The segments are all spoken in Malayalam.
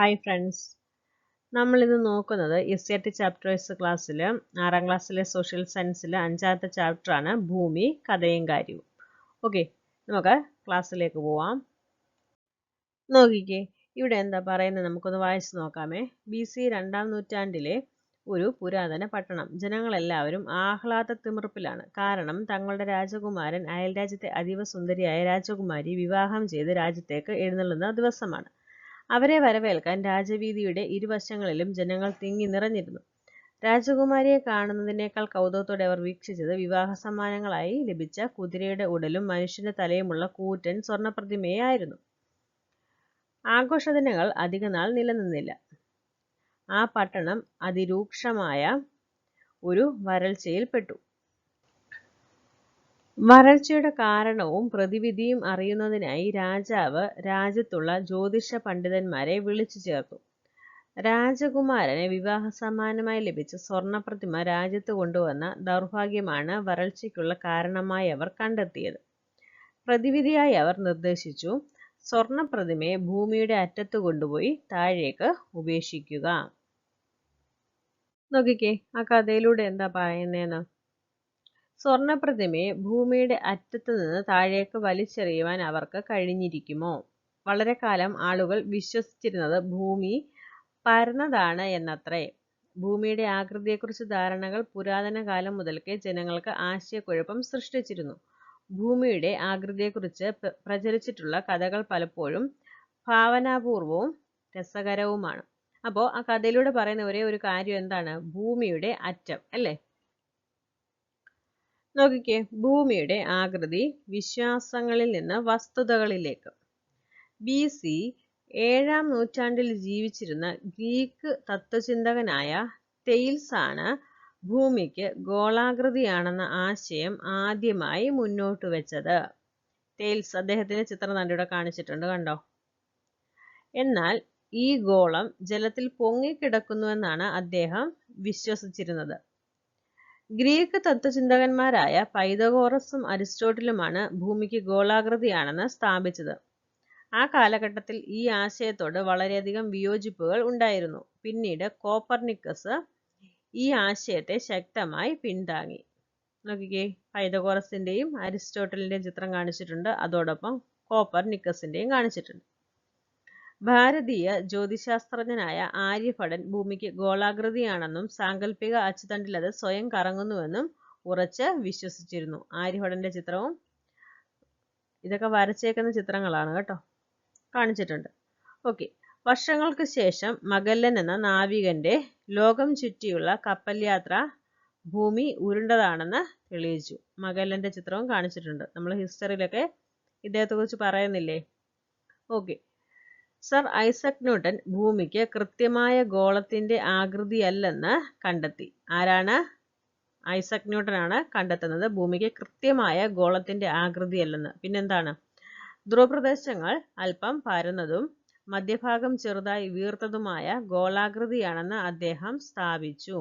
ഹായ് ഫ്രണ്ട്സ്, നമ്മളിന്ന് നോക്കുന്നത് SCERT ചാപ്റ്റർ വൈസ് ക്ലാസ്സിൽ 6ാം ക്ലാസ്സിലെ സോഷ്യൽ സയൻസിലെ 5ാമത്തെ ചാപ്റ്ററാണ് ഭൂമി കഥയും കാര്യവും. ഓക്കെ, നമുക്ക് ക്ലാസ്സിലേക്ക് പോവാം. നോക്കിക്കേ, ഇവിടെ എന്താ പറയുന്നത് നമുക്കൊന്ന് വായിച്ചു നോക്കാമേ. BC 2ാം നൂറ്റാണ്ടിലെ ഒരു പുരാതന പട്ടണം. ജനങ്ങളെല്ലാവരും ആഹ്ലാദ തിമിർപ്പിലാണ്. കാരണം തങ്ങളുടെ രാജകുമാരൻ അയൽരാജ്യത്തെ അതീവ സുന്ദരിയായ രാജകുമാരി വിവാഹം ചെയ്ത് രാജ്യത്തേക്ക് എഴുന്നള്ളുന്ന ദിവസമാണ്. അവരെ വരവേൽക്കാൻ രാജവീതിയുടെ ഇരുവശങ്ങളിലും ജനങ്ങൾ തിങ്ങി നിറഞ്ഞിരുന്നു. രാജകുമാരിയെ കാണുന്നതിനേക്കാൾ കൗതുകത്തോടെ അവർ വീക്ഷിച്ചത് വിവാഹ സമ്മാനങ്ങളായി ലഭിച്ച കുതിരയുടെ ഉടലും മനുഷ്യന്റെ തലയുമുള്ള കൂറ്റൻ സ്വർണ്ണപ്രതിമയായിരുന്നു. ആഘോഷദിനങ്ങൾ അധികനാൾ നിലനിന്നില്ല. ആ പട്ടണം അതിരൂക്ഷമായ ഒരു വരൾച്ചയിൽപ്പെട്ടു. വരൾച്ചയുടെ കാരണവും പ്രതിവിധിയും അറിയുന്നതിനായി രാജാവ് രാജ്യത്തുള്ള ജ്യോതിഷ പണ്ഡിതന്മാരെ വിളിച്ചു ചേർത്തു. രാജകുമാരന് വിവാഹ സമ്മാനമായി ലഭിച്ച സ്വർണ്ണപ്രതിമ രാജ്യത്ത് കൊണ്ടുവന്ന ദൗർഭാഗ്യമാണ് വരൾച്ചയ്ക്കുള്ള കാരണമായി അവർ കണ്ടെത്തിയത്. പ്രതിവിധിയായി അവർ നിർദ്ദേശിച്ചു, സ്വർണ്ണപ്രതിമയെ ഭൂമിയുടെ അറ്റത്ത് കൊണ്ടുപോയി താഴേക്ക് ഉപേക്ഷിക്കുക. നോക്കിക്കേ, ആ കഥയിലൂടെ എന്താ പറയുന്നതെന്ന്. സ്വർണ്ണപ്രതിമയെ ഭൂമിയുടെ അറ്റത്ത് നിന്ന് താഴേക്ക് വലിച്ചെറിയുവാൻ അവർക്ക് കഴിഞ്ഞിരിക്കുമോ? വളരെ കാലം ആളുകൾ വിശ്വസിച്ചിരുന്നത് ഭൂമി പരന്നതാണ് എന്നത്രേ. ഭൂമിയുടെ ആകൃതിയെക്കുറിച്ച് ധാരണകൾ പുരാതന കാലം മുതൽക്കേ ജനങ്ങൾക്ക് ആശയക്കുഴപ്പം സൃഷ്ടിച്ചിരുന്നു. ഭൂമിയുടെ ആകൃതിയെക്കുറിച്ച് പ്രചരിച്ചിട്ടുള്ള കഥകൾ പലപ്പോഴും ഭാവനാപൂർവവും രസകരവുമാണ്. അപ്പോൾ ആ കഥയിലൂടെ പറയുന്ന ഒരേ ഒരു കാര്യം എന്താണ്? ഭൂമിയുടെ അറ്റം അല്ലേ? നോക്കിക്കേ, ഭൂമിയുടെ ആകൃതി വിശ്വാസങ്ങളിൽ നിന്ന് വസ്തുതകളിലേക്ക്. BC 7ാം നൂറ്റാണ്ടിൽ ജീവിച്ചിരുന്ന ഗ്രീക്ക് തത്വചിന്തകനായ തെയിൽസ് ആണ് ഭൂമിക്ക് ഗോളാകൃതിയാണെന്ന ആശയം ആദ്യമായി മുന്നോട്ട് വെച്ചത്. തെയിൽസ്, അദ്ദേഹത്തിന്റെ ചിത്രം ഇവിടെ കാണിച്ചിട്ടുണ്ട്, കണ്ടോ? എന്നാൽ ഈ ഗോളം ജലത്തിൽ പൊങ്ങിക്കിടക്കുന്നുവെന്നാണ് അദ്ദേഹം വിശ്വസിച്ചിരുന്നത്. ഗ്രീക്ക് തത്വചിന്തകന്മാരായ പൈതഗോറസും അരിസ്റ്റോട്ടിലുമാണ് ഭൂമിക്ക് ഗോളാകൃതിയാണെന്ന് സ്ഥാപിച്ചത്. ആ കാലഘട്ടത്തിൽ ഈ ആശയത്തോട് വളരെയധികം വിയോജിപ്പുകൾ ഉണ്ടായിരുന്നു. പിന്നീട് കോപ്പർനിക്കസ് ഈ ആശയത്തെ ശക്തമായി പിന്താങ്ങി. നോക്കിക്കേ, പൈതഗോറസിന്റെയും അരിസ്റ്റോട്ടലിന്റെയും ചിത്രം കാണിച്ചിട്ടുണ്ട്, അതോടൊപ്പം കോപ്പർനിക്കസിന്റെയും കാണിച്ചിട്ടുണ്ട്. ഭാരതീയ ജ്യോതിശാസ്ത്രജ്ഞനായ ആര്യഭടൻ ഭൂമിക്ക് ഗോളാകൃതിയാണെന്നും സാങ്കല്പിക അച്ചുതണ്ടിൽ അത് സ്വയം കറങ്ങുന്നുവെന്നും ഉറച്ച് വിശ്വസിച്ചിരുന്നു. ആര്യഭടന്റെ ചിത്രവും ഇതൊക്കെ വരച്ചേക്കുന്ന ചിത്രങ്ങളാണ് കേട്ടോ, കാണിച്ചിട്ടുണ്ട്. ഓക്കെ, വർഷങ്ങൾക്ക് ശേഷം മഗല്ലൻ എന്ന നാവികന്റെ ലോകം ചുറ്റിയുള്ള കപ്പൽ യാത്ര ഭൂമി ഉരുണ്ടതാണെന്ന് തെളിയിച്ചു. മഗല്ലന്റെ ചിത്രവും കാണിച്ചിട്ടുണ്ട്. നമ്മൾ ഹിസ്റ്ററിയിലൊക്കെ ഇദ്ദേഹത്തെ കുറിച്ച് പറയുന്നില്ലേ? ഓക്കെ, സർ ഐസക് ന്യൂട്ടൻ ഭൂമിക്ക് കൃത്യമായ ഗോളത്തിന്റെ ആകൃതിയല്ലെന്ന് കണ്ടെത്തി. ആരാണ്? ഐസക് ന്യൂട്ടൻ ആണ് കണ്ടെത്തുന്നത് ഭൂമിക്ക് കൃത്യമായ ഗോളത്തിന്റെ ആകൃതിയല്ലെന്ന്. പിന്നെന്താണ്? ധ്രുവപ്രദേശങ്ങൾ അല്പം പരന്നതും മധ്യഭാഗം ചെറുതായി വീർത്തതുമായ ഗോളാകൃതിയാണെന്ന് അദ്ദേഹം സ്ഥാപിച്ചു.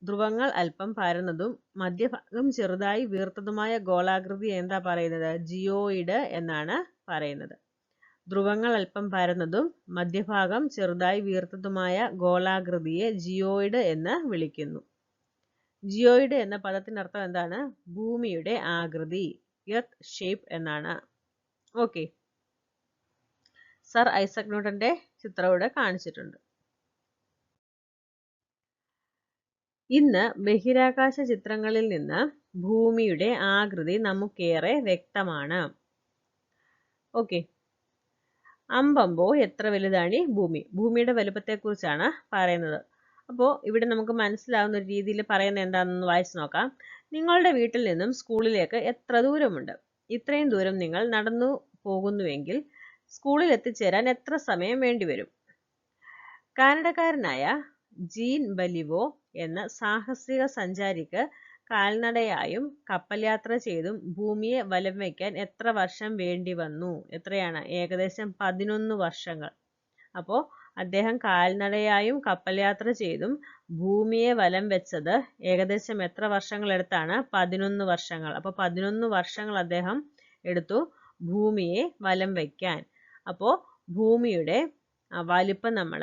ധ്രുവങ്ങൾ അല്പം പരന്നതും മധ്യഭാഗം ചെറുതായി വീർത്തതുമായ ഗോളാകൃതി എന്താ പറയുന്നത്? ജിയോയിഡ് എന്നാണ് പറയുന്നത്. ധ്രുവങ്ങൾ അല്പം പരന്നതും മധ്യഭാഗം ചെറുതായി വീർത്തതുമായ ഗോളാകൃതിയെ ജിയോയിഡ് എന്ന് വിളിക്കുന്നു. ജിയോയിഡ് എന്ന പദത്തിനർത്ഥം എന്താണ്? ഭൂമിയുടെ ആകൃതി, എർത്ത് ഷേപ്പ് എന്നാണ്. ഓക്കെ, സർ ഐസക് ന്യൂട്ടന്റെ ചിത്രം ഇവിടെ കാണിച്ചിട്ടുണ്ട്. ഇന്ന് ബഹിരാകാശ ചിത്രങ്ങളിൽ നിന്ന് ഭൂമിയുടെ ആകൃതി നമുക്കേറെ വ്യക്തമാണ്. ഓക്കെ, അമ്പമ്പോ എത്ര വലുതാണ് ഈ ഭൂമി? ഭൂമിയുടെ വലുപ്പത്തെക്കുറിച്ചാണ് പറയുന്നത്. അപ്പോൾ ഇവിടെ നമുക്ക് മനസ്സിലാവുന്ന ഒരു രീതിയിൽ പറയുന്നത് എന്താണെന്ന് വായിച്ചു നോക്കാം. നിങ്ങളുടെ വീട്ടിൽ നിന്നും സ്കൂളിലേക്ക് എത്ര ദൂരമുണ്ട്? ഇത്രയും ദൂരം നിങ്ങൾ നടന്നു പോകുന്നുവെങ്കിൽ സ്കൂളിൽ എത്തിച്ചേരാൻ എത്ര സമയം വേണ്ടിവരും? കാനഡക്കാരനായ ജീൻ ബലിവോ എന്ന സാഹസിക സഞ്ചാരിക്ക് കാൽനടയായും കപ്പൽ യാത്ര ചെയ്തും ഭൂമിയെ വലം വയ്ക്കാൻ എത്ര വർഷം വേണ്ടി വന്നു? എത്രയാണ്? ഏകദേശം 11 വർഷങ്ങൾ. അപ്പോൾ അദ്ദേഹം കാൽനടയായും കപ്പൽ യാത്ര ചെയ്തും ഭൂമിയെ വലം വെച്ചത് ഏകദേശം എത്ര വർഷങ്ങൾ എടുത്താണ്? 11 വർഷങ്ങൾ. അപ്പോൾ 11 വർഷങ്ങൾ അദ്ദേഹം എടുത്തു ഭൂമിയെ വലം വയ്ക്കാൻ. അപ്പോൾ ഭൂമിയുടെ വലിപ്പം നമ്മൾ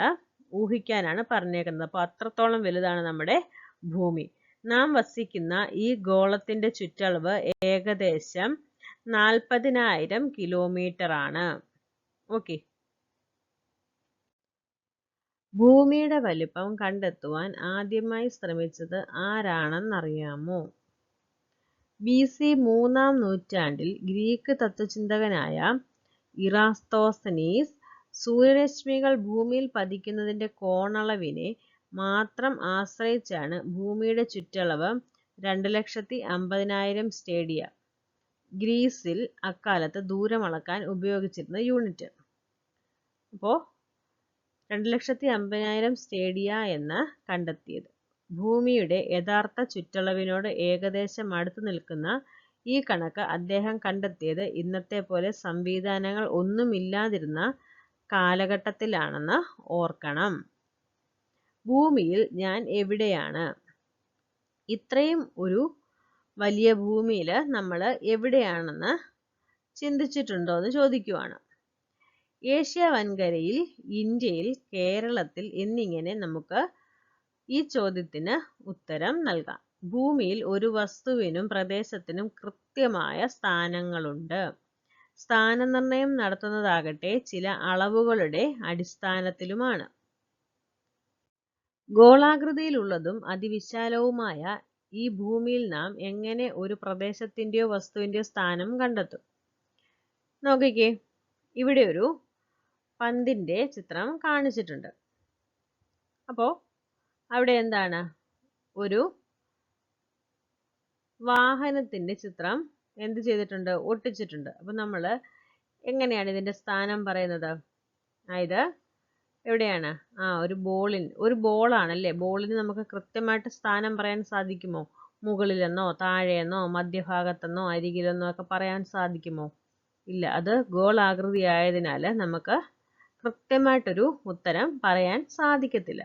ഊഹിക്കാനാണ് പറഞ്ഞേക്കുന്നത്. അപ്പോൾ അത്രത്തോളം വലുതാണ് നമ്മുടെ ഭൂമി. നാം വസിക്കുന്ന ഈ ഗോളത്തിന്റെ ചുറ്റളവ് ഏകദേശം 40,000 കിലോമീറ്റർ ആണ്. ഓക്കെ. ഭൂമിയുടെ വലിപ്പം കണ്ടെത്തുവാൻ ആദ്യമായി ശ്രമിച്ചത് ആരാണെന്നറിയാമോ? BC 3-ാം നൂറ്റാണ്ടിൽ ഗ്രീക്ക് തത്വചിന്തകനായ ഇറാസ്തോസനീസ് സൂര്യരശ്മികൾ ഭൂമിയിൽ പതിക്കുന്നതിന്റെ കോണളവിനെ മാത്രം ആശ്രയിച്ചാണ് ഭൂമിയുടെ ചുറ്റളവ് 2,50,000 സ്റ്റേഡിയ, ഗ്രീസിൽ അക്കാലത്ത് ദൂരം അളക്കാൻ ഉപയോഗിച്ചിരുന്ന യൂണിറ്റ്. അപ്പോൾ 2,50,000 സ്റ്റേഡിയ എന്ന് കണ്ടെത്തിയത്. ഭൂമിയുടെ യഥാർത്ഥ ചുറ്റളവിനോട് ഏകദേശം അടുത്തു നിൽക്കുന്ന ഈ കണക്ക് അദ്ദേഹം കണ്ടെത്തിയത് ഇന്നത്തെ പോലെ സംവിധാനങ്ങൾ ഒന്നുമില്ലാതിരുന്ന കാലഘട്ടത്തിലാണെന്ന് ഓർക്കണം. ഭൂമിയിൽ ഞാൻ എവിടെയാണ്? ഇത്രയും ഒരു വലിയ ഭൂമിയിൽ നമ്മൾ എവിടെയാണെന്ന് ചിന്തിച്ചിട്ടുണ്ടോ എന്ന് ചോദിക്കുവാണ്. ഏഷ്യ വൻകരയിൽ, ഇന്ത്യയിൽ, കേരളത്തിൽ എന്നിങ്ങനെ നമുക്ക് ഈ ചോദ്യത്തിന് ഉത്തരം നൽകാം. ഭൂമിയിൽ ഒരു വസ്തുവിനും പ്രദേശത്തിനും കൃത്യമായ സ്ഥാനങ്ങളുണ്ട്. സ്ഥാനനിർണയം നടത്തുന്നതാകട്ടെ ചില അളവുകളുടെ അടിസ്ഥാനത്തിലുമാണ്. ഗോളാകൃതിയിലുള്ളതും അതിവിശാലവുമായ ഈ ഭൂമിയിൽ നാം എങ്ങനെ ഒരു പ്രദേശത്തിന്റെയോ വസ്തുവിന്റെയോ സ്ഥാനം കണ്ടെത്തും? നോക്കിക്കേ, ഇവിടെ ഒരു പന്തിന്റെ ചിത്രം കാണിച്ചിട്ടുണ്ട്. അപ്പോൾ അവിടെ എന്താണ്? ഒരു വാഹനത്തിന്റെ ചിത്രം എന്ത് ചെയ്തിട്ടുണ്ട്? ഒട്ടിച്ചിട്ടുണ്ട്. അപ്പോൾ നമ്മൾ എങ്ങനെയാണ് ഇതിന്റെ സ്ഥാനം പറയുന്നത്? ഇത് എവിടെയാണ്? ഒരു ബോളാണല്ലേ. ബോളിന് നമുക്ക് കൃത്യമായിട്ട് സ്ഥാനം പറയാൻ സാധിക്കുമോ? മുകളിലെന്നോ താഴെയെന്നോ മധ്യഭാഗത്തെന്നോ അരികിലെന്നോ ഒക്കെ പറയാൻ സാധിക്കുമോ? ഇല്ല. അത് ഗോളാകൃതി ആയതിനാൽ നമുക്ക് കൃത്യമായിട്ടൊരു ഉത്തരം പറയാൻ സാധിക്കത്തില്ല.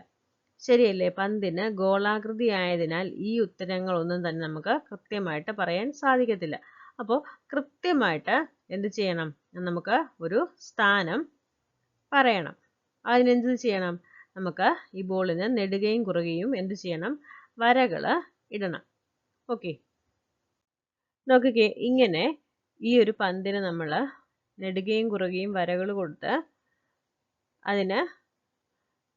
ശരിയല്ലേ? പന്തിന് ഗോളാകൃതി ആയതിനാൽ ഈ ഉത്തരങ്ങളൊന്നും തന്നെ നമുക്ക് കൃത്യമായിട്ട് പറയാൻ സാധിക്കത്തില്ല. അപ്പോൾ കൃത്യമായിട്ട് എന്ത് ചെയ്യണം? നമുക്ക് ഒരു സ്ഥാനം പറയണം. അതിനെന്ത് ചെയ്യണം? നമുക്ക് ഈ ബോളിന് നെടുകയും കുറുകയും എന്ത് ചെയ്യണം? വരകൾ ഇടണം. ഓക്കെ. നോക്കിക്കേ, ഇങ്ങനെ ഈ ഒരു പന്തിന് നമ്മൾ നെടുകയും കുറുകയും വരകൾ കൊടുത്ത് അതിന്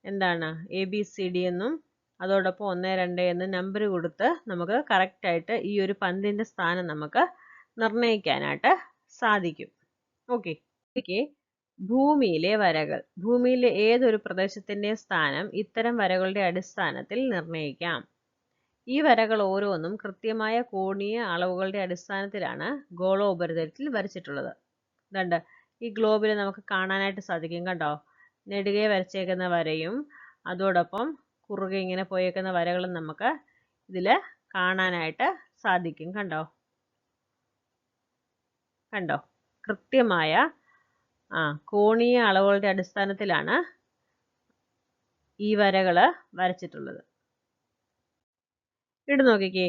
എന്താണ് ABCD എന്നും അതോടൊപ്പം 1, 2 എന്ന് നമ്പർ കൊടുത്ത് നമുക്ക് കറക്റ്റായിട്ട് ഈ ഒരു പന്തിന്റെ സ്ഥാനം നമുക്ക് നിർണ്ണയിക്കാനായിട്ട് സാധിക്കും. ഓക്കെ. ഭൂമിയിലെ വരകൾ. ഭൂമിയിലെ ഏതൊരു പ്രദേശത്തിന്റെ സ്ഥാനം ഇത്തരം വരകളുടെ അടിസ്ഥാനത്തിൽ നിർണ്ണയിക്കാം. ഈ വരകൾ ഓരോന്നും കൃത്യമായ കോണീയ അളവുകളുടെ അടിസ്ഥാനത്തിലാണ് ഗോളോപരിതലത്തിൽ വരച്ചിട്ടുള്ളത്. ഇതുണ്ട്, ഈ ഗ്ലോബിൽ നമുക്ക് കാണാനായിട്ട് സാധിക്കും. കണ്ടോ? നെടുകെ വരച്ചേക്കുന്ന വരയും അതോടൊപ്പം കുറുകെ ഇങ്ങനെ പോയേക്കുന്ന വരകളും നമുക്ക് ഇതിൽ കാണാനായിട്ട് സാധിക്കും. കണ്ടോ? കൃത്യമായ കോണീയ അളവുകളുടെ അടിസ്ഥാനത്തിലാണ് ഈ വരകൾ വരച്ചിട്ടുള്ളത്. ഇവിടെ നോക്കിക്കേ,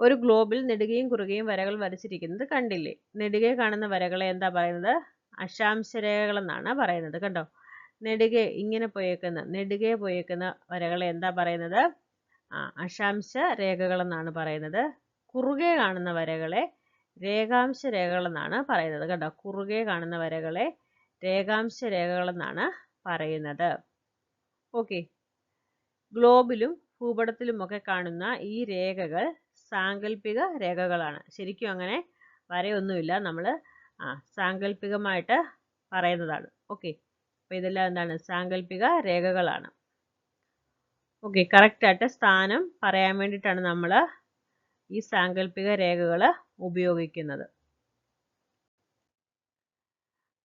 ഒരു ഗ്ലോബിൽ നെടുകയും കുറുകയും വരകൾ വരച്ചിരിക്കുന്നത് കണ്ടില്ലേ? നെടുകെ കാണുന്ന വരകളെ എന്താ പറയുന്നത്? അക്ഷാംശരേഖകൾ എന്നാണ് പറയുന്നത്. കണ്ടോ? നെടുകെ പോയേക്കുന്ന വരകളെ എന്താ പറയുന്നത്? അക്ഷാംശ രേഖകൾ എന്നാണ് പറയുന്നത്. കുറുകെ കാണുന്ന വരകളെ രേഖാംശ രേഖകൾ എന്നാണ് പറയുന്നത്. കണ്ടോ? കുറുകെ കാണുന്ന വരകളെ രേഖാംശ രേഖകൾ എന്നാണ് പറയുന്നത്. ഓക്കെ. ഗ്ലോബിലും ഭൂപടത്തിലുമൊക്കെ കാണുന്ന ഈ രേഖകൾ സാങ്കല്പിക രേഖകളാണ്. ശരിക്കും അങ്ങനെ വരയൊന്നുമില്ല, നമ്മൾ സാങ്കല്പികമായിട്ട് പറയുന്നതാണ്. ഓക്കെ. അപ്പോൾ ഇതെല്ലാം എന്താണ്? സാങ്കല്പിക രേഖകളാണ്. ഓക്കെ. കറക്റ്റായിട്ട് സ്ഥാനം പറയാൻ വേണ്ടിയിട്ടാണ് നമ്മൾ ഈ സാങ്കല്പിക രേഖകൾ ഉപയോഗിക്കുന്നത്.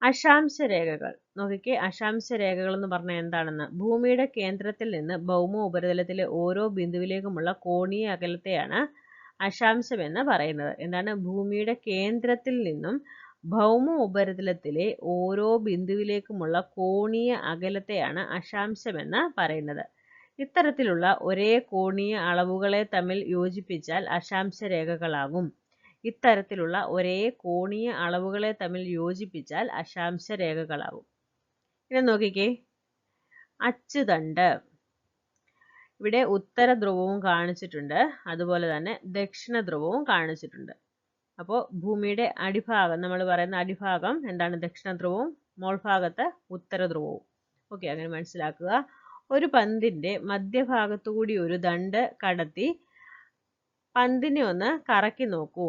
അക്ഷാംശ രേഖകൾ. നോക്കിക്കേ, അക്ഷാംശ രേഖകൾ എന്ന് പറഞ്ഞാൽ എന്താണെന്ന്. ഭൂമിയുടെ കേന്ദ്രത്തിൽ നിന്ന് ഭൗമ ഉപരിതലത്തിലെ ഓരോ ബിന്ദുവിലേക്കുമുള്ള കോണീയ അകലത്തെയാണ് അക്ഷാംശം എന്ന് പറയുന്നത്. എന്താണ്? ഭൂമിയുടെ കേന്ദ്രത്തിൽ നിന്നും ഭൗമ ഉപരിതലത്തിലെ ഓരോ ബിന്ദുവിലേക്കുമുള്ള കോണീയ അകലത്തെയാണ് അക്ഷാംശം എന്ന് പറയുന്നത്. ഇത്തരത്തിലുള്ള ഒരേ കോണീയ അളവുകളെ തമ്മിൽ യോജിപ്പിച്ചാൽ അക്ഷാംശ രേഖകളാകും. ഇത്തരത്തിലുള്ള ഒരേ കോണീയ അളവുകളെ തമ്മിൽ യോജിപ്പിച്ചാൽ അക്ഷാംശ രേഖകളാകും. ഇനി നോക്കിക്കേ, അച്ചുതണ്ട്. ഇവിടെ ഉത്തര ധ്രുവവും കാണിച്ചിട്ടുണ്ട്, അതുപോലെ തന്നെ ദക്ഷിണ ധ്രുവവും കാണിച്ചിട്ടുണ്ട്. അപ്പോൾ ഭൂമിയുടെ അടിഭാഗം, നമ്മൾ പറയുന്ന അടിഭാഗം എന്താണ്? ദക്ഷിണ ധ്രുവവും, മോൾഭാഗത്ത് ഉത്തര ധ്രുവവും. ഓക്കെ, അങ്ങനെ മനസ്സിലാക്കുക. ഒരു പന്തിന്റെ മധ്യഭാഗത്തുകൂടി ഒരു ദണ്ട് കടത്തി പന്തിനെ ഒന്ന് കറക്കി നോക്കൂ.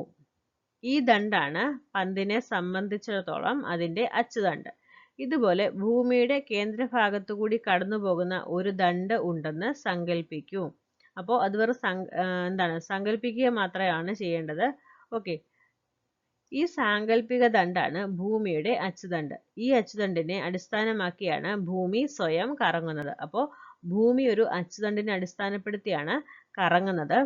ഈ ദണ്ടാണ് പന്തിനെ സംബന്ധിച്ചിടത്തോളം അതിന്റെ അച്ചുതണ്ട്. ഇതുപോലെ ഭൂമിയുടെ കേന്ദ്രഭാഗത്തുകൂടി കടന്നു പോകുന്ന ഒരു ദണ്ട് ഉണ്ടെന്ന് സങ്കല്പിക്കൂ. അപ്പോൾ അത് വെറും എന്താണ്? സങ്കല്പിക്കുക മാത്രമാണ് ചെയ്യേണ്ടത്. ഓക്കെ, ഈ സാങ്കല്പിക ദണ്ടാണ് ഭൂമിയുടെ അച്ചുതണ്ട്. ഈ അച്ചുതണ്ടിനെ അടിസ്ഥാനമാക്കിയാണ് ഭൂമി സ്വയം കറങ്ങുന്നത്. അപ്പോൾ ഭൂമി ഒരു അച്ചുതണ്ടിനെ അടിസ്ഥാനപ്പെടുത്തിയാണ് കറങ്ങുന്നത്.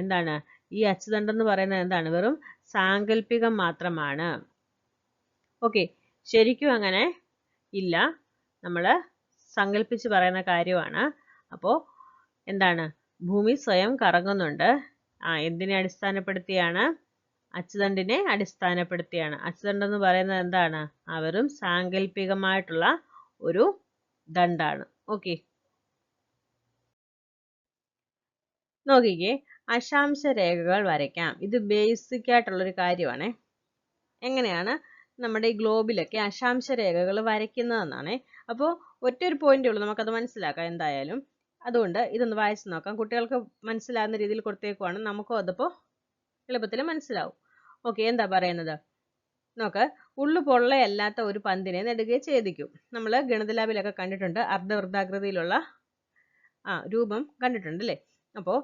എന്താണ് ഈ അച്ചുതണ്ടെന്ന് പറയുന്നത്? എന്താണ്? വെറും സാങ്കല്പികം മാത്രമാണ്. ഓക്കെ, ശരിക്കും അങ്ങനെ ഇല്ല, നമ്മൾ സങ്കല്പിച്ച് പറയുന്ന കാര്യമാണ്. അപ്പോൾ എന്താണ്? ഭൂമി സ്വയം കറങ്ങുന്നുണ്ട്. എന്തിനെ അടിസ്ഥാനപ്പെടുത്തിയാണ്? അച്ചുതണ്ടിനെ അടിസ്ഥാനപ്പെടുത്തിയാണ്. അച്ചുതണ്ടെന്ന് പറയുന്നത് എന്താണ്? വെറും സാങ്കല്പികമായിട്ടുള്ള ഒരു ദണ്ടാണ്. ഓക്കെ, നോക്കിക്കേ, അക്ഷാംശ രേഖകൾ വരയ്ക്കാം. ഇത് ബേസിക് ആയിട്ടുള്ളൊരു കാര്യമാണ്. എങ്ങനെയാണ് നമ്മുടെ ഈ ഗ്ലോബിലൊക്കെ അക്ഷാംശ രേഖകൾ വരയ്ക്കുന്നതെന്നാണ്. അപ്പോൾ ഒറ്റൊരു പോയിന്റേ ഉള്ളൂ, നമുക്കത് മനസ്സിലാക്കാം എന്തായാലും. അതുകൊണ്ട് ഇതൊന്ന് വായിച്ചു നോക്കാം. കുട്ടികൾക്ക് മനസ്സിലാകുന്ന രീതിയിൽ കൊടുത്തേക്കുവാണ്, നമുക്കും അതിപ്പോൾ എളുപ്പത്തിൽ മനസ്സിലാവും. ഓക്കെ, എന്താ പറയുന്നത് നോക്ക്. ഉള്ളു പൊള്ളയല്ലാത്ത ഒരു പന്തിനെ നെടുകെ ഛേദിക്കും. നമ്മൾ ഗണിത ലാബിലൊക്കെ കണ്ടിട്ടുണ്ട്, അർദ്ധവൃത്താകൃതിയിലുള്ള രൂപം കണ്ടിട്ടുണ്ട് അല്ലേ? അപ്പോൾ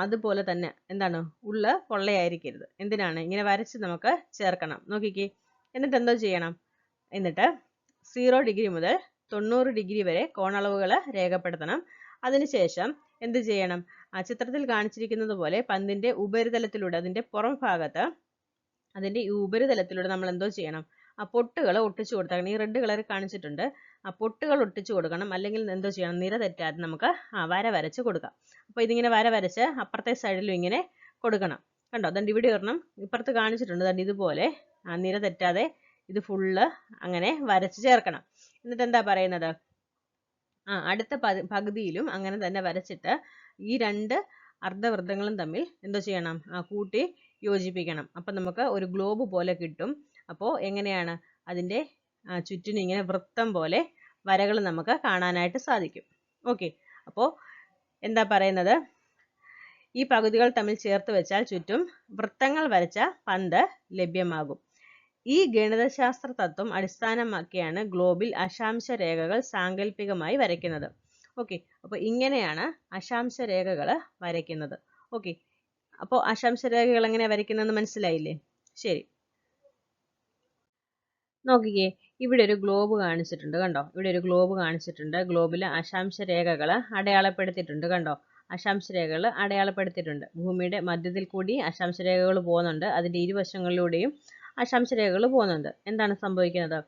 അതുപോലെ തന്നെ എന്താണ്? ഉള്ളു പൊള്ളയായിരിക്കരുത്. എന്തിനാണ്? ഇങ്ങനെ വരച്ച് നമുക്ക് ചേർക്കണം. നോക്കിക്കേ, എന്നിട്ട് എന്തോ ചെയ്യണം? എന്നിട്ട് 0 ഡിഗ്രി മുതൽ 90 ഡിഗ്രി വരെ കോണളവുകൾ രേഖപ്പെടുത്തണം. അതിനുശേഷം എന്ത് ചെയ്യണം? ചിത്രത്തിൽ കാണിച്ചിരിക്കുന്നത് പോലെ പന്തിന്റെ ഉപരിതലത്തിലൂടെ, അതിന്റെ പുറം ഭാഗത്ത്, അതിന്റെ ഈ ഉപരിതലത്തിലൂടെ നമ്മൾ എന്തോ ചെയ്യണം? പൊട്ടുകൾ ഒട്ടിച്ചു കൊടുക്കണം. ഈ റെഡ് കളർ കാണിച്ചിട്ടുണ്ട്. പൊട്ടുകൾ ഒട്ടിച്ചു കൊടുക്കണം. അല്ലെങ്കിൽ എന്തോ ചെയ്യണം? നിര തെറ്റാതെ നമുക്ക് വര വരച്ച് കൊടുക്കാം. അപ്പോൾ ഇതിങ്ങനെ വര വരച്ച് അപ്പുറത്തെ സൈഡിലും ഇങ്ങനെ കൊടുക്കണം. കണ്ടോ? അതുകൊണ്ട് ഇവിടെ ഒരെണ്ണം ഇപ്പുറത്ത് കാണിച്ചിട്ടുണ്ട്. അതുകൊണ്ട് ഇതുപോലെ നിര തെറ്റാതെ ഇത് ഫുള്ള് അങ്ങനെ വരച്ച് ചേർക്കണം. എന്നിട്ട് എന്താ പറയുന്നത്? അടുത്ത പകുതിയിലും അങ്ങനെ തന്നെ വരച്ചിട്ട് ഈ രണ്ട് അർദ്ധവൃത്തങ്ങളും തമ്മിൽ എന്തോ ചെയ്യണം? കൂട്ടി യോജിപ്പിക്കണം. അപ്പം നമുക്ക് ഒരു ഗ്ലോബ് പോലെ കിട്ടും. അപ്പോൾ എങ്ങനെയാണ്? അതിൻ്റെ ചുറ്റിനും ഇങ്ങനെ വൃത്തം പോലെ വരകൾ നമുക്ക് കാണാനായിട്ട് സാധിക്കും. ഓക്കെ, അപ്പോൾ എന്താ പറയുന്നത്? ഈ പകുതികൾ തമ്മിൽ ചേർത്ത് വെച്ചാൽ ചുറ്റും വൃത്തങ്ങൾ വരച്ച പന്ത് ലഭ്യമാകും. ഈ ഗണിതശാസ്ത്ര തത്വം അടിസ്ഥാനമാക്കിയാണ് ഗ്ലോബിൽ അക്ഷാംശ രേഖകൾ സാങ്കല്പികമായി വരയ്ക്കുന്നത്. ഓക്കെ, അപ്പോൾ ഇങ്ങനെയാണ് അക്ഷാംശ രേഖകൾ വരയ്ക്കുന്നത്. ഓക്കെ, അപ്പോൾ അക്ഷാംശ രേഖകൾ എങ്ങനെയാണ് വരയ്ക്കുന്നതെന്ന് മനസ്സിലായില്ലേ? ശരി, നോക്കിക്കേ, ഇവിടെ ഒരു ഗ്ലോബ് കാണിച്ചിട്ടുണ്ട്. കണ്ടോ? ഇവിടെ ഒരു ഗ്ലോബ് കാണിച്ചിട്ടുണ്ട്. ഗ്ലോബിൽ അക്ഷാംശ രേഖകൾ അടയാളപ്പെടുത്തിയിട്ടുണ്ട്. കണ്ടോ? അക്ഷാംശ രേഖകൾ അടയാളപ്പെടുത്തിയിട്ടുണ്ട്. ഭൂമിയുടെ മധ്യത്തിൽ കൂടി അക്ഷാംശ രേഖകൾ പോകുന്നുണ്ട്. അതിൻ്റെ ഇരുവശങ്ങളിലൂടെയും അക്ഷാംശ രേഖകൾ പോകുന്നുണ്ട്. എന്താണ് സംഭവിക്കുന്നത്?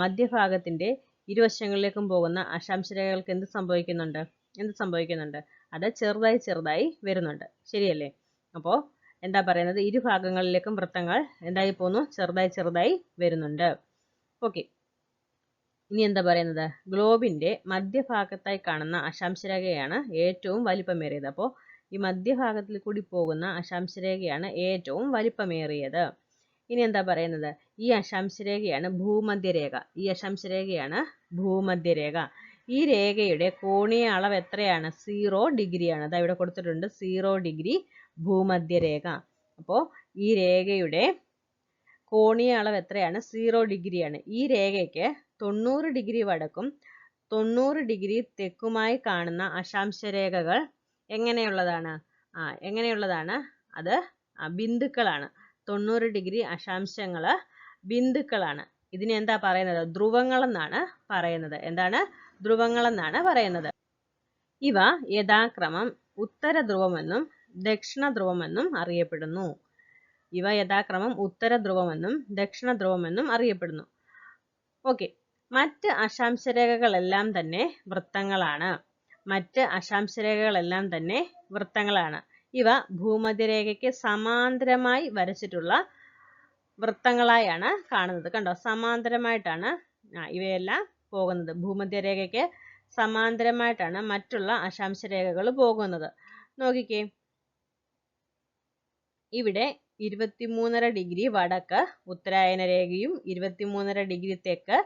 മധ്യഭാഗത്തിൻ്റെ ഇരുവശങ്ങളിലേക്കും പോകുന്ന അക്ഷാംശ രേഖകൾക്ക് എന്ത് സംഭവിക്കുന്നുണ്ട്? അത് ചെറുതായി ചെറുതായി വരുന്നുണ്ട്. ശരിയല്ലേ? അപ്പോൾ എന്താ പറയുന്നത്? ഇരുഭാഗങ്ങളിലേക്കും വൃത്തങ്ങൾ എന്തായി പോകുന്നു? ചെറുതായി ചെറുതായി വരുന്നുണ്ട്. ഓക്കെ, ഇനി എന്താ പറയുന്നത്? ഗ്ലോബിന്റെ മധ്യഭാഗത്തായി കാണുന്ന അക്ഷാംശരേഖയാണ് ഏറ്റവും വലിപ്പമേറിയത്. അപ്പോൾ ഈ മധ്യഭാഗത്തിൽ കൂടി പോകുന്ന അക്ഷാംശരേഖയാണ് ഏറ്റവും വലിപ്പമേറിയത്. ഇനി എന്താ പറയുന്നത്? ഈ അക്ഷാംശരേഖയാണ് ഭൂമധ്യരേഖ. ഈ രേഖയുടെ കോണീയ അളവ് എത്രയാണ്? 0 ഡിഗ്രിയാണ്. അതാ ഇവിടെ കൊടുത്തിട്ടുണ്ട് 0 ഡിഗ്രി ഭൂമധ്യരേഖ. അപ്പോൾ ഈ രേഖയുടെ കോണീയ അളവ് എത്രയാണ്? 0 ഡിഗ്രിയാണ്. ഈ രേഖയ്ക്ക് 90 ഡിഗ്രി വടക്കും 90 ഡിഗ്രി തെക്കുമായി കാണുന്ന അക്ഷാംശരേഖകൾ എങ്ങനെയുള്ളതാണ്? അത് ബിന്ദുക്കളാണ്. 90 ഡിഗ്രി അക്ഷാംശങ്ങൾ ബിന്ദുക്കളാണ്. ഇതിനെ എന്താ പറയുന്നത്? ധ്രുവങ്ങളെന്നാണ് പറയുന്നത്. ധ്രുവങ്ങളെന്നാണ് പറയുന്നത്. ഇവ യഥാക്രമം ഉത്തര ധ്രുവമെന്നും ദക്ഷിണ ധ്രുവമെന്നും അറിയപ്പെടുന്നു. ഓക്കെ, മറ്റ് അക്ഷാംശരേഖകളെല്ലാം തന്നെ വൃത്തങ്ങളാണ്. ഇവ ഭൂമധ്യരേഖയ്ക്ക് സമാന്തരമായി വരച്ചിട്ടുള്ള വൃത്തങ്ങളായാണ് കാണുന്നത്. കണ്ടോ? സമാന്തരമായിട്ടാണ് ഇവയെല്ലാം പോകുന്നത്. ഭൂമധ്യരേഖയ്ക്ക് സമാന്തരമായിട്ടാണ് മറ്റുള്ള അക്ഷാംശ രേഖകൾ പോകുന്നത്. നോക്കിക്കേ, ഇവിടെ 23.5 ഡിഗ്രി വടക്ക് ഉത്തരായന രേഖയും 23.5 ഡിഗ്രി തെക്ക്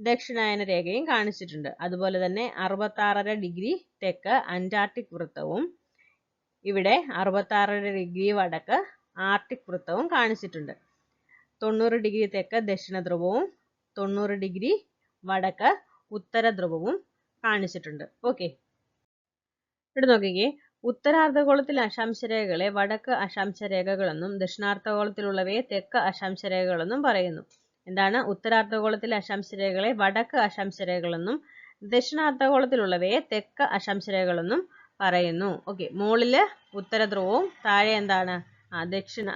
ദക്ഷിണായന രേഖയും കാണിച്ചിട്ടുണ്ട്. അതുപോലെ തന്നെ 66.5 ഡിഗ്രി തെക്ക് അന്റാർട്ടിക് വൃത്തവും ഇവിടെ 66.5 ഡിഗ്രി വടക്ക് ആർട്ടിക് വൃത്തവും കാണിച്ചിട്ടുണ്ട്. 90 ഡിഗ്രി തെക്ക് ദക്ഷിണ ധ്രുവവും 90 ഡിഗ്രി വടക്ക് ഉത്തര ധ്രുവവും കാണിച്ചിട്ടുണ്ട്. ഓക്കെ, ഇവിടെ നോക്കിക്കേ, ഉത്തരാർദ്ധഗോളത്തിലെ അക്ഷാംശരേഖകളെ വടക്ക് അക്ഷാംശരേഖകളെന്നും ദക്ഷിണാർദ്ധഗോളത്തിലുള്ളവയെ തെക്ക് അക്ഷാംശരേഖകളെന്നും പറയുന്നു. എന്താണ്? ഉത്തരാർദ്ധഗോളത്തിലെ അക്ഷാംശരേഖകളെ വടക്ക് അക്ഷാംശരേഖകളെന്നും ദക്ഷിണാർദ്ധഗോളത്തിലുള്ളവയെ തെക്ക് അക്ഷാംശരേഖകളെന്നും പറയുന്നു. ഓക്കെ, മുകളില് ഉത്തര ധ്രുവവും താഴെ എന്താണ്? ദക്ഷിണ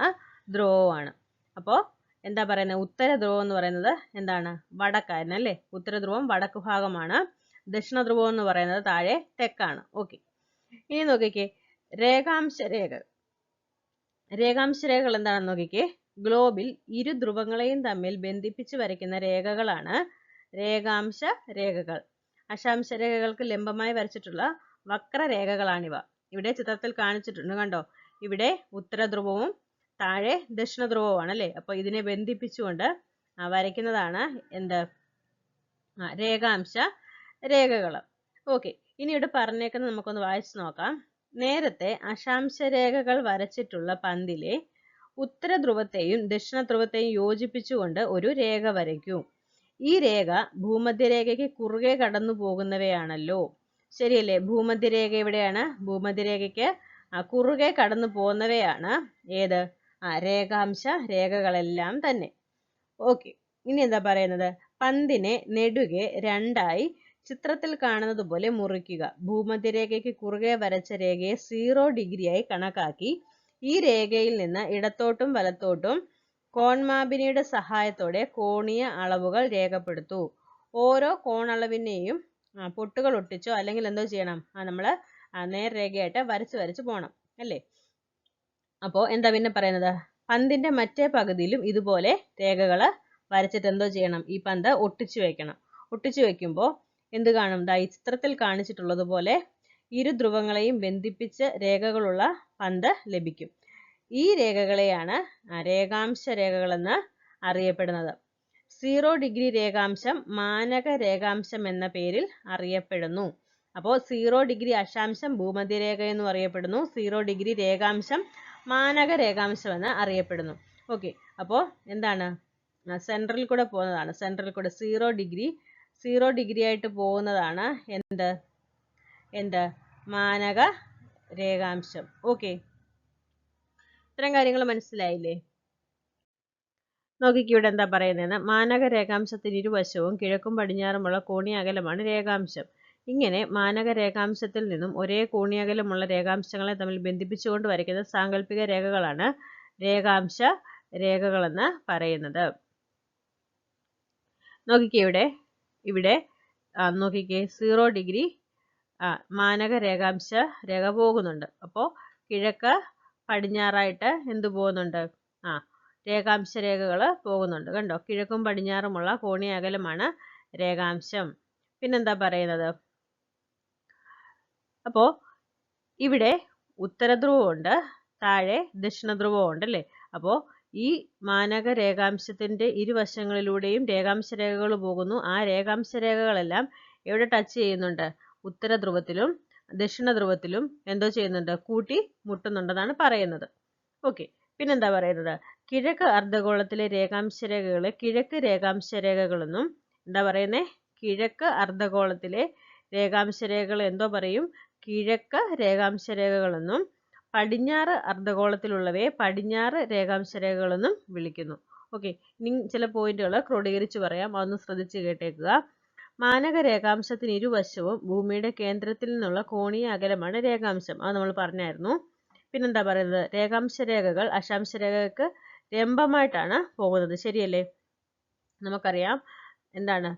ധ്രുവവുമാണ്. അപ്പോൾ എന്താ പറയുന്നത്? ഉത്തര ധ്രുവം എന്ന് പറയുന്നത് എന്താണ്? വടക്കായിരുന്നു അല്ലേ? ഉത്തര ധ്രുവം വടക്ക് ഭാഗമാണ്. ദക്ഷിണ ധ്രുവം എന്ന് പറയുന്നത് താഴെ തെക്കാണ്. ഓക്കെ, ഇനി നോക്കിക്കേ, രേഖാംശരേഖകൾ. രേഖാംശരേഖകൾ എന്താണെന്ന് നോക്കിക്കേ. ഗ്ലോബിൽ ഇരു ധ്രുവങ്ങളെയും തമ്മിൽ ബന്ധിപ്പിച്ച് വരയ്ക്കുന്ന രേഖകളാണ് രേഖാംശ രേഖകൾ. അക്ഷാംശ രേഖകൾക്ക് ലംബമായി വരച്ചിട്ടുള്ള വക്രരേഖകളാണിവ. ഇവിടെ ചിത്രത്തിൽ കാണിച്ചിട്ടുണ്ട്, കണ്ടോ? ഇവിടെ ഉത്തര ധ്രുവവും താഴെ ദക്ഷിണ ധ്രുവവുമാണ് അല്ലേ? അപ്പോൾ ഇതിനെ ബന്ധിപ്പിച്ചുകൊണ്ട് വരയ്ക്കുന്നതാണ് എന്ത്? രേഖാംശ രേഖകൾ. ഓക്കെ, ഇനി ഇവിടെ പറഞ്ഞേക്കുന്നത് നമുക്കൊന്ന് വായിച്ചു നോക്കാം. നേരത്തെ അക്ഷാംശ രേഖകൾ വരച്ചിട്ടുള്ള പന്തിലെ ഉത്തര ധ്രുവത്തെയും ദക്ഷിണ ധ്രുവത്തെയും യോജിപ്പിച്ചുകൊണ്ട് ഒരു രേഖ വരയ്ക്കൂ. ഈ രേഖ ഭൂമധ്യരേഖയ്ക്ക് കുറുകെ കടന്നു പോകുന്നവയാണല്ലോ. ശരിയല്ലേ? ഭൂമധ്യരേഖ എവിടെയാണ്? ഭൂമധ്യരേഖയ്ക്ക് കുറുകെ കടന്നു പോകുന്നവയാണ് ഏത്? രേഖാംശ രേഖകളെല്ലാം തന്നെ. ഓക്കെ, ഇനി എന്താ പറയുന്നത്? പന്തിനെ നെടുകെ രണ്ടായി ചിത്രത്തിൽ കാണുന്നത് പോലെ മുറിക്കുക. ഭൂമധ്യരേഖയ്ക്ക് കുറുകെ വരച്ച രേഖയെ 0 ഡിഗ്രിയായി കണക്കാക്കി ഈ രേഖയിൽ നിന്ന് ഇടത്തോട്ടും വലത്തോട്ടും കോൺമാപിനിയുടെ സഹായത്തോടെ കോണീയ അളവുകൾ രേഖപ്പെടുത്തൂ. ഓരോ കോണളവിനെയും പൊട്ടുകൾ ഒട്ടിച്ചോ അല്ലെങ്കിൽ എന്തോ ചെയ്യണം? നമ്മൾ നേർരേഖയായിട്ട് വരച്ച് പോകണം അല്ലേ? അപ്പോൾ എന്താ പിന്നെ പറയുന്നത്? പന്തിന്റെ മറ്റേ പകുതിയിലും ഇതുപോലെ രേഖകൾ വരച്ചിട്ട് എന്തോ ചെയ്യണം? ഈ പന്ത് ഒട്ടിച്ചു വെക്കണം. ഒട്ടിച്ചു വെക്കുമ്പോൾ എന്ത് കാണും? ഈ ചിത്രത്തിൽ കാണിച്ചിട്ടുള്ളത് പോലെ ഇരു ധ്രുവങ്ങളെയും ബന്ധിപ്പിച്ച് രേഖകളുള്ള പന്ത് ലഭിക്കും. ഈ രേഖകളെയാണ് രേഖാംശ രേഖകളെന്ന് അറിയപ്പെടുന്നത്. 0 ഡിഗ്രി രേഖാംശം മാനക രേഖാംശം എന്ന പേരിൽ അറിയപ്പെടുന്നു. അപ്പോൾ 0 ഡിഗ്രി അക്ഷാംശം ഭൂമധ്യരേഖ എന്നും അറിയപ്പെടുന്നു. 0 ഡിഗ്രി രേഖാംശം മാനക രേഖാംശം എന്ന് അറിയപ്പെടുന്നു. ഓക്കെ, അപ്പോൾ എന്താണ്? സെൻട്രൽ കൂടെ പോകുന്നതാണ്. സെൻട്രൽ കൂടെ 0 ഡിഗ്രി ആയിട്ട് പോകുന്നതാണ് എന്ത്? മാനക രേഖാംശം. ഓക്കെ, ഇത്തരം കാര്യങ്ങൾ മനസ്സിലായില്ലേ? നോക്കിക്ക്, ഇവിടെ എന്താ പറയുന്നതെന്ന്. മാനക രേഖാംശത്തിന് ഇരുവശവും കിഴക്കും പടിഞ്ഞാറുമുള്ള കോണീയ അകലമാണ് രേഖാംശം. ഇങ്ങനെ മാനക രേഖാംശത്തിൽ നിന്നും ഒരേ കോണീയ അകലമുള്ള രേഖാംശങ്ങളെ തമ്മിൽ ബന്ധിപ്പിച്ചുകൊണ്ട് വരയ്ക്കുന്ന സാങ്കല്പിക രേഖകളാണ് രേഖാംശ രേഖകളെന്ന് പറയുന്നത്. നോക്കിക്കേ, ഇവിടെ നോക്കിക്കേ, 0 ഡിഗ്രി മാനക രേഖാംശ രേഖ പോകുന്നുണ്ട്. അപ്പോൾ കിഴക്ക് പടിഞ്ഞാറായിട്ട് എന്ത് പോകുന്നുണ്ട്? രേഖാംശ രേഖകൾ പോകുന്നുണ്ട്. കണ്ടോ? കിഴക്കും പടിഞ്ഞാറുമുള്ള കോണീയ അകലമാണ് രേഖാംശം. പിന്നെന്താ പറയുന്നത്? അപ്പോൾ ഇവിടെ ഉത്തര ധ്രുവമുണ്ട്, താഴെ ദക്ഷിണ ധ്രുവമുണ്ട് അല്ലേ? അപ്പോൾ ഈ മാനക രേഖാംശത്തിന്റെ ഇരുവശങ്ങളിലൂടെയും രേഖാംശ രേഖകൾ പോകുന്നു. ആ രേഖാംശ രേഖകളെല്ലാം എവിടെ ടച്ച് ചെയ്യുന്നുണ്ട്? ഉത്തര ധ്രുവത്തിലും ദക്ഷിണ ധ്രുവത്തിലും എന്തോ ചെയ്യുന്നുണ്ട്? കൂട്ടി മുട്ടുന്നുണ്ടെന്നാണ് പറയുന്നത്. ഓക്കെ, പിന്നെന്താ പറയുന്നത്? കിഴക്ക് അർദ്ധഗോളത്തിലെ രേഖാംശ രേഖകളെ കിഴക്ക് രേഖാംശ രേഖകളെന്നും, എന്താ പറയുന്നേ? കിഴക്ക് അർദ്ധഗോളത്തിലെ രേഖാംശ രേഖകൾ എന്തോ പറയും? കിഴക്ക് രേഖാംശ രേഖകളെന്നും, പടിഞ്ഞാറ് അർദ്ധഗോളത്തിലുള്ളവയെ പടിഞ്ഞാറ് രേഖാംശ രേഖകളെന്നും വിളിക്കുന്നു. ഓക്കെ, ഇനി ചില പോയിന്റുകൾ ക്രോഡീകരിച്ച് പറയാം, അതൊന്ന് ശ്രദ്ധിച്ച് കേട്ടേക്കുക. മാനക രേഖാംശത്തിന് ഇരുവശവും ഭൂമിയുടെ കേന്ദ്രത്തിൽ നിന്നുള്ള കോണീയ അകലമാണ് രേഖാംശം. അത് നമ്മൾ പറഞ്ഞായിരുന്നു. പിന്നെന്താ പറയുന്നത്? രേഖാംശ രേഖകൾ അക്ഷാംശ രേഖകൾക്ക് ലംബമായിട്ടാണ് പോകുന്നത്. ശരിയല്ലേ? നമുക്കറിയാം എന്താണ്?